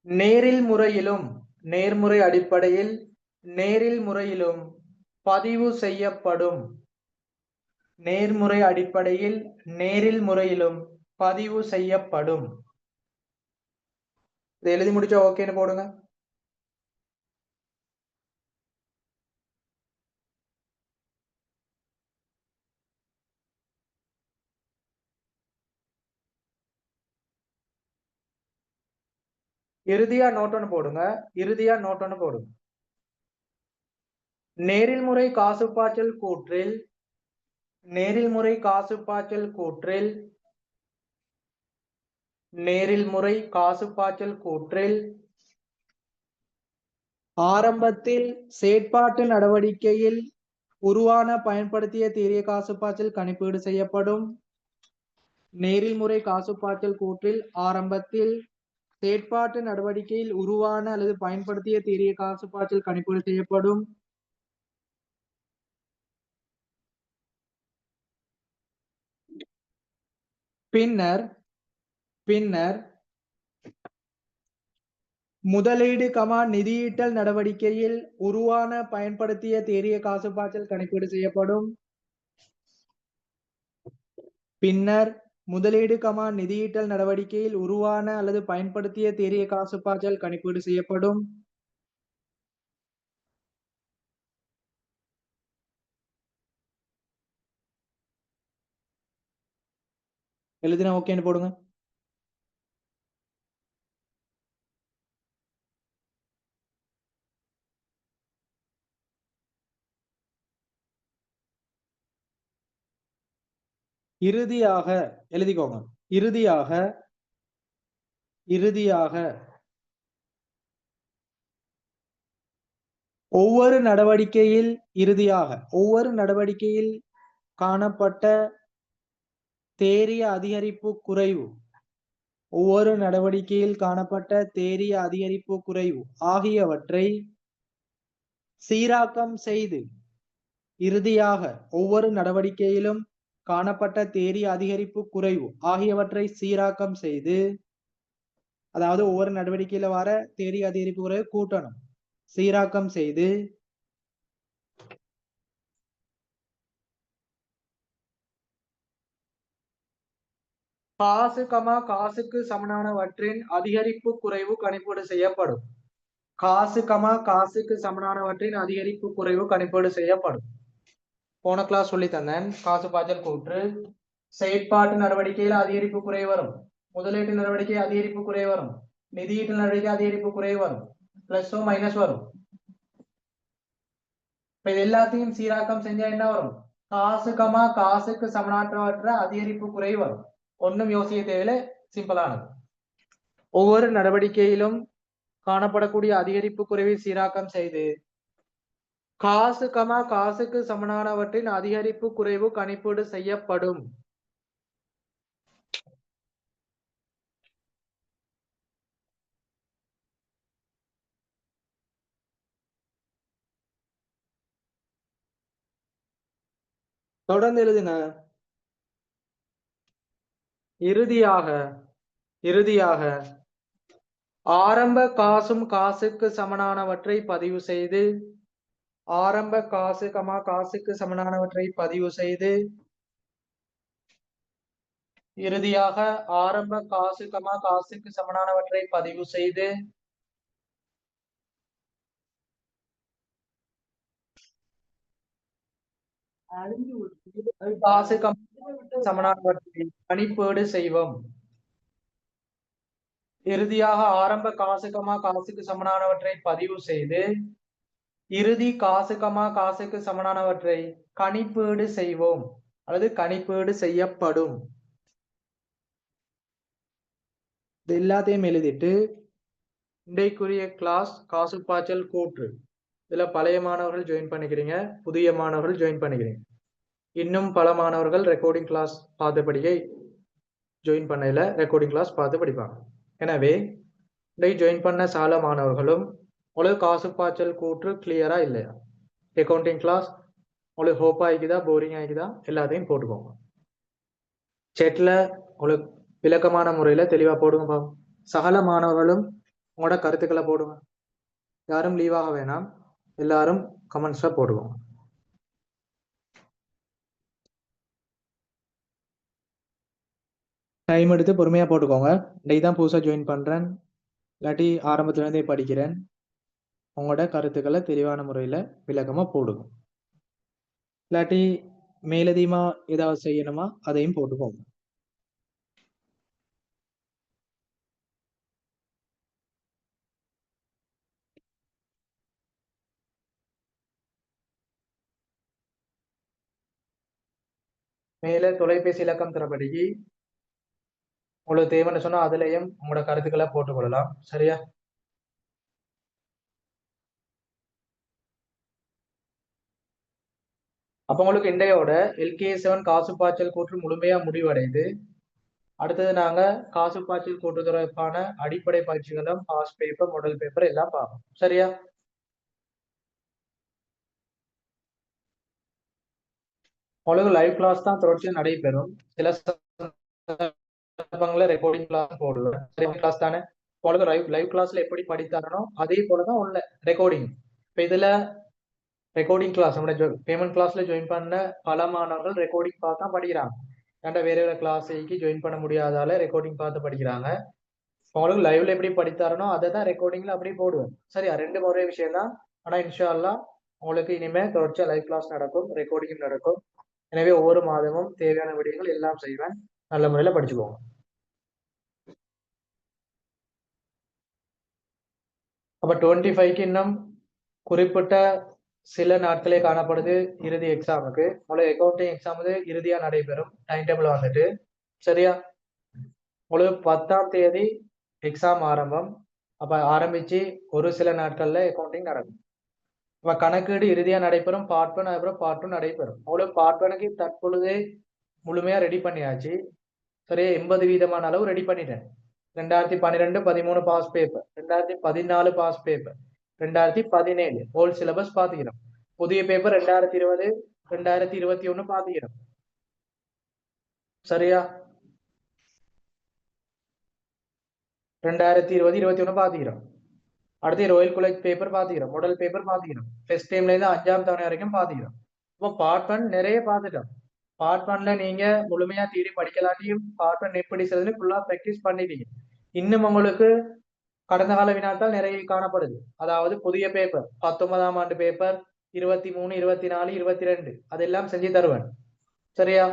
நேரில் முறையிலும் நேர்முறை அடிப்படையில் நேரில் முறையிலும் பதிவு செய்யப்படும். நேர்முறை அடிப்படையில் நேரில் முறையிலும் பதிவு செய்யப்படும். இதை எழுதி முடிச்சா ஓகேன்னு போடுங்க. இறுதியா நோட்டொன்னு போடுங்க. இறுதியா நோட்டொன்னு போடுங்க. நேரில் முறை காசு பாய்ச்சல் கூற்றில் நேரில் முறை காசு பாய்ச்சல் கூற்றில் நேரில் முறை காசு பாய்ச்சல் கூற்றில் ஆரம்பத்தில் செயற்பாட்டு நடவடிக்கையில் உருவான பயன்படுத்திய தேறிய காசு பாய்ச்சல் கணிப்பீடு செய்யப்படும். நேரில் முறை காசு பாய்ச்சல் கூற்றில் ஆரம்பத்தில் செயற்பாட்டு நடவடிக்கையில் உருவான அல்லது பயன்படுத்திய தேறிய காசு பாய்ச்சல் கணிப்பீடு செய்யப்படும். பின்னர் பின்னர் முதலீடு கமா நிதியீட்டல் நடவடிக்கையில் உருவான பயன்படுத்திய தேறிய காசு பாய்ச்சல் கணிப்பீடு செய்யப்படும். பின்னர் முதலீடு கமா நிதியீட்டல் நடவடிக்கையில் உருவான அல்லது பயன்படுத்திய தேறிய காசு பாய்ச்சல் கணிப்பீடு செய்யப்படும். எழுதினா ஓகேன்னு போடுங்க. இறுதியாக எழுதிக்கோங்க. இறுதியாக ஒவ்வொரு நடவடிக்கையில் காணப்பட்ட தேறிய அதிகரிப்பு குறைவு ஆகியவற்றை சீராக்கம் செய்து இறுதியாக ஒவ்வொரு நடவடிக்கையிலும் காணப்பட்ட தேறிய அதிகரிப்பு குறைவு ஆகியவற்றை சீராக்கம் செய்து, அதாவது ஒவ்வொரு நடவடிக்கையில வர தேறிய அதிகரிப்பு குறைவு கூட்டணும், சீராக்கம் செய்து காசுக்கு சமனானவற்றின் அதிகரிப்பு குறைவு கணிப்பீடு செய்யப்படும். காசுக்கு சமனானவற்றின் அதிகரிப்பு குறைவு கணிப்பீடு செய்யப்படும். போன கிளாஸ் சொல்லி தந்தேன். காசு பாய்ச்சல் கூற்று செயற்பாட்டு நடவடிக்கையில் அதிகரிப்பு குறைவு வரும், முதலீட்டு நடவடிக்கை அதிகரிப்பு குறைவு வரும், நிதியீட்டு நடவடிக்கை அதிகரிப்பு குறைவு வரும், பிளஸோ மைனஸ் வரும். இப்ப இது எல்லாத்தையும் சீராக்கம் செஞ்சா என்ன வரும்? காசுக்கு சமனானவற்ற அதிகரிப்பு குறைவு வரும். ஒன்னும் யோசிக்க தேவையில்லை, சிம்பிளானது. ஒவ்வொரு நடவடிக்கையிலும் காணப்படக்கூடிய அதிகரிப்பு குறைவை சீராக்கம் செய்து காசுக்கு சமனானவற்றின் அதிகரிப்பு குறைவு கணிப்பீடு செய்யப்படும். தொடர்ந்து எழுதுன. இறுதியாக ஆரம்ப காசுக்கு சமனானவற்றை பதிவு செய்து காசுக்கு சமனானவற்றை பதிவு செய்து இறுதியாக ஆரம்ப காசுக்கு சமனானவற்றை பதிவு செய்து காசுக்கு சமனானவற்றை கணிப்பீடு செய்வோம். இறுதியாக ஆரம்ப காசுக்கு சமனானவற்றை பதிவு செய்து இறுதி காசுக்கு சமனானவற்றை கணிப்பீடு செய்வோம் அல்லது கணிப்பீடு செய்யப்படும். இது எல்லாத்தையும் எழுதிட்டு இன்றைக்குரிய கிளாஸ் காசு பாய்ச்சல் கூற்று. இதுல பழைய மாணவர்கள் ஜாயின் பண்ணிக்கிறீங்க, புதிய மாணவர்கள் ஜாயின் பண்ணிக்கிறீங்க. இன்னும் பல மாணவர்கள் ரெக்கார்டிங் கிளாஸ் பார்த்தபடியே ஜாயின் பண்ணல, ரெக்கார்டிங் கிளாஸ் பார்த்து படிப்பாங்க. எனவே ஜாயின் பண்ண சால மாணவர்களும் உங்களுக்கு காசு பாய்ச்சல் கூற்று கிளியரா இல்லையா, அக்கௌண்டிங் கிளாஸ் உங்களுக்கு ஹோப் ஆகிக்குதா, போரிங் ஆகிக்குதா, எல்லாத்தையும் போட்டுக்கோங்க. சேட்ல உங்களுக்கு விளக்கமான முறையில தெளிவா போடுங்க. சகல மாணவர்களும் உங்களோட கருத்துக்களை போடுங்க. யாரும் லீவாக வேணாம், எல்லாரும் கமெண்ட்ஸா போடுவோம். டைம் எடுத்து பொறுமையா போட்டுக்கோங்க. இன்னைக்கு தான் புதுசா ஜாயின் பண்றேன், இல்லாட்டி ஆரம்பத்துல இருந்தே படிக்கிறேன். உங்களோட கருத்துக்களை தெளிவான முறையில விளக்கமா போடுங்க. இல்லாட்டி மேலதிகமா ஏதாவது செய்யணுமா அதையும் போட்டுக்கோங்க. மேல தொலைபேசி இலக்கம் தரப்படி உங்களுக்கு தேவைன்னு சொன்னா அதுலயும் உங்களோட கருத்துக்களை போட்டுக்கொள்ளலாம். சரியா? அப்ப உங்களுக்கு இன்றையோட LK7 காசு பாய்ச்சல் கூற்று முழுமையா முடிவடைந்து, அடுத்தது நாங்க காசு பாய்ச்சல் கூற்று தொடர்பான அடிப்படை பயிற்சிகளும் பாஸ் பேப்பர், மாடல் பேப்பர் எல்லாம் பார்ப்போம். சரியா? உங்களுக்கு லைவ் கிளாஸ் தான் தொடர்ச்சியா நடைபெறும். சில ரெக்கார்டிங் கிளாஸ் போடுவேன். கிளாஸ் தானே உங்களுக்கு லைவ் கிளாஸ்ல எப்படி படித்தாரனோ அதே போலதான் உள்ள ரெக்கார்டிங். இப்ப இதுல ரெக்கார்டிங் கிளாஸ் நம்ம பேமெண்ட் கிளாஸ்ல ஜாயின் பண்ண பல மாணவர்கள் ரெக்கார்டிங் பார்த்து தான் படிக்கிறாங்க. ஏன்டா வேற வேற கிளாஸுக்கு ஜாயின் பண்ண முடியாதால ரெக்கார்டிங் பார்த்து படிக்கிறாங்க. உங்களுக்கு லைவ்ல எப்படி படித்தாரனோ அதை தான் ரெக்கார்டிங்ல அப்படி போடுவேன். சரியா? ரெண்டு ஒரே விஷயம் தான். ஆனா இன்ஷா அல்லாஹ் உங்களுக்கு இனிமே தொடர்ச்சியா லைவ் கிளாஸ் நடக்கும், ரெக்கார்டிங் நடக்கும். எனவே ஒவ்வொரு மாதமும் தேவையான விடயங்கள் எல்லாம் செய்வேன். நல்ல முறையில படிச்சுக்கோங்க. அப்ப 25க்கு இன்னும் குறிப்பிட்ட சில நாட்களே காணப்படுது இறுதி எக்ஸாமுக்கு. உங்களுக்கு அக்கௌண்டிங் எக்ஸாம் வந்து இறுதியா நடைபெறும். டைம் டேபிள் வந்துட்டு சரியா. உங்களுக்கு 10ஆம் தேதி எக்ஸாம் ஆரம்பம். அப்ப ஆரம்பிச்சு ஒரு சில நாட்கள்ல அக்கௌண்டிங் நடக்கும். அப்ப கணக்கீடு இறுதியா நடைபெறும். பார்ட் 1 அதுக்கப்புறம் பார்ட் 2 நடைபெறும். உங்களுக்கு பார்ட் 1க்கு தற்பொழுதே முழுமையா ரெடி பண்ணியாச்சு. சரியா 80% அளவு ரெடி பண்ணிட்டேன். 2012, 13 past paper, 2014 past paper, 2017 old syllabus பாத்துக்கிறோம். புதிய பேப்பர் 2020, 2021 பாத்துக்கிறோம். சரியா 2020, 21 பாத்துக்கிறோம். அடுத்து ரோயல் காலேஜ் பேப்பர் பாத்துக்கிறோம். மாடல் பேப்பர் பாத்துக்கிறோம். ஃபர்ஸ்ட் டைம்ல இருந்து 5ஆம் தவணை வரைக்கும் பாத்துக்கிறோம். இப்போ பார்ட் 1 நிறைய பாத்துட்டோம். பார்ட் 1ல நீங்க முழுமையா தியரி படிக்கலாட்டியும் பார்ட் 1 எப்படி செய்யறதுன்னு ஃபுல்லா பிராக்டிஸ் பண்ணிட்டீங்க. இன்னும் உங்களுக்கு கடந்த கால வினாத்தால் நிறைய காணப்படுது. அதாவது புதிய பேப்பர் 19ஆம் ஆண்டு பேப்பர் 23, 24, 22 அதெல்லாம் செஞ்சு தருவேன். சரியா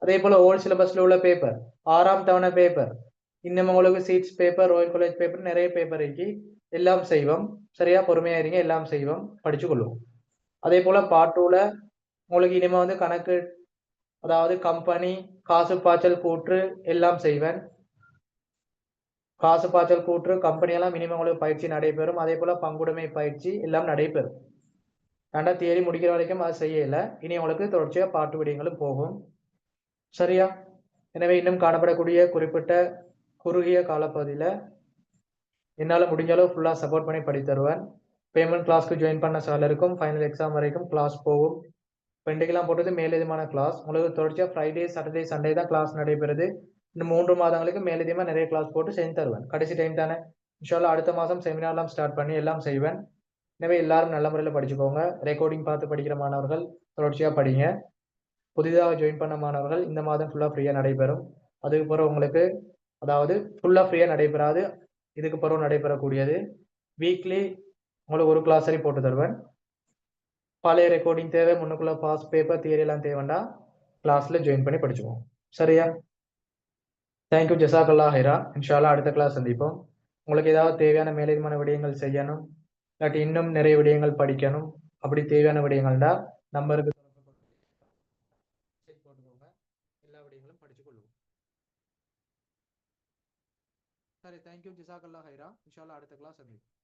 அதே போல ஓல்ட் சிலபஸ்ல உள்ள பேப்பர் 6ஆம் தவணை பேப்பர் இன்னும் உங்களுக்கு சீட்ஸ் பேப்பர் ரோயல் காலேஜ் பேப்பர் நிறைய பேப்பர் இருக்கு. எல்லாம் செய்வோம். சரியா பொறுமையா இருங்க. எல்லாம் செய்வோம். படிச்சு கொள்ளுவோம். அதே போல பார்ட் 2ல உங்களுக்கு இனிமே வந்து கணக்கு அதாவது கம்பெனி காசு பாய்ச்சல் கூற்று எல்லாம் செய்வேன். காசு பாய்ச்சல் கூற்று கம்பெனி எல்லாம் மினிமம் உங்களுக்கு பயிற்சி நடைபெறும். அதே போல பங்குடைமை பயிற்சி எல்லாம் நடைபெறும். ஏண்டா தியரி முடிக்கிற வரைக்கும் அது செய்யல. இனி உங்களுக்கு தொடர்ச்சியா பாட்டு விடயங்களும் போகும். சரியா எனவே இன்னும் காணப்படக்கூடிய குறிப்பிட்ட குறுகிய காலப்பகுதியில என்னால முடிஞ்ச அளவு ஃபுல்லா சப்போர்ட் பண்ணி படித்து தருவேன். பேமெண்ட் கிளாஸ்க்கு ஜாயின் பண்ண சாலருக்கும் ஃபைனல் எக்ஸாம் வரைக்கும் கிளாஸ் போகும். பெண்டிகெல்லாம் போட்டது மேலதிகமான கிளாஸ். உங்களுக்கு தொடர்ச்சியா ஃப்ரைடே, சாட்டர்டே, சண்டே தான் கிளாஸ் நடைபெறுது. இன்னும் 3 மாதங்களுக்கு மேலதிகமா நிறைய கிளாஸ் போட்டு செஞ்சு தருவேன். கடைசி டைம் தானே. இன்ஷால்லா அடுத்த மாசம் செமினார்லாம் ஸ்டார்ட் பண்ணி எல்லாம் செய்வேன். எனவே எல்லாரும் நல்ல முறையில் படிச்சுக்கோங்க. ரெக்கார்டிங் பார்த்து படிக்கிற மாணவர்கள் தொடர்ச்சியா படிங்க. புதிதாக ஜாயின் பண்ண மாணவர்கள் இந்த மாதம் ஃபுல்லா ஃப்ரீயா நடைபெறும். அதுக்கு பிறகு உங்களுக்கு அதாவது ஃபுல்லா ஃப்ரீயா நடைபெறாது. இதுக்கு பிறகு நடைபெறக்கூடியது வீக்லி உங்களுக்கு ஒரு கிளாஸ் சரி போட்டு தருவேன். பழைய ரெக்கார்டிங் தேவை, முன்னுக்குள்ள பாஸ் பேப்பர் தியரி எல்லாம் தேவைண்டா கிளாஸ்ல ஜாயின் பண்ணி படிச்சுக்குவோம். சரியா தேங்க்யூ ஜசாக்கல்லா ஹைரா. இன்ஷால்லா அடுத்த கிளாஸ் சந்திப்போம். உங்களுக்கு ஏதாவது தேவையான மேலதிகமான விடயங்கள் செய்யணும் இல்லாட்டி இன்னும் நிறைய விடயங்கள் படிக்கணும் அப்படி தேவையான விடயங்கள்டா நம்பருக்கு போட்டுக்கோங்க. எல்லா விடயங்களும் படிச்சு கொள்ளுவோம். சரி தேங்க்யூ ஜசாக்கல்லா ஹைரா. இன்ஷால்லா அடுத்த கிளாஸ் சந்திப்போம்.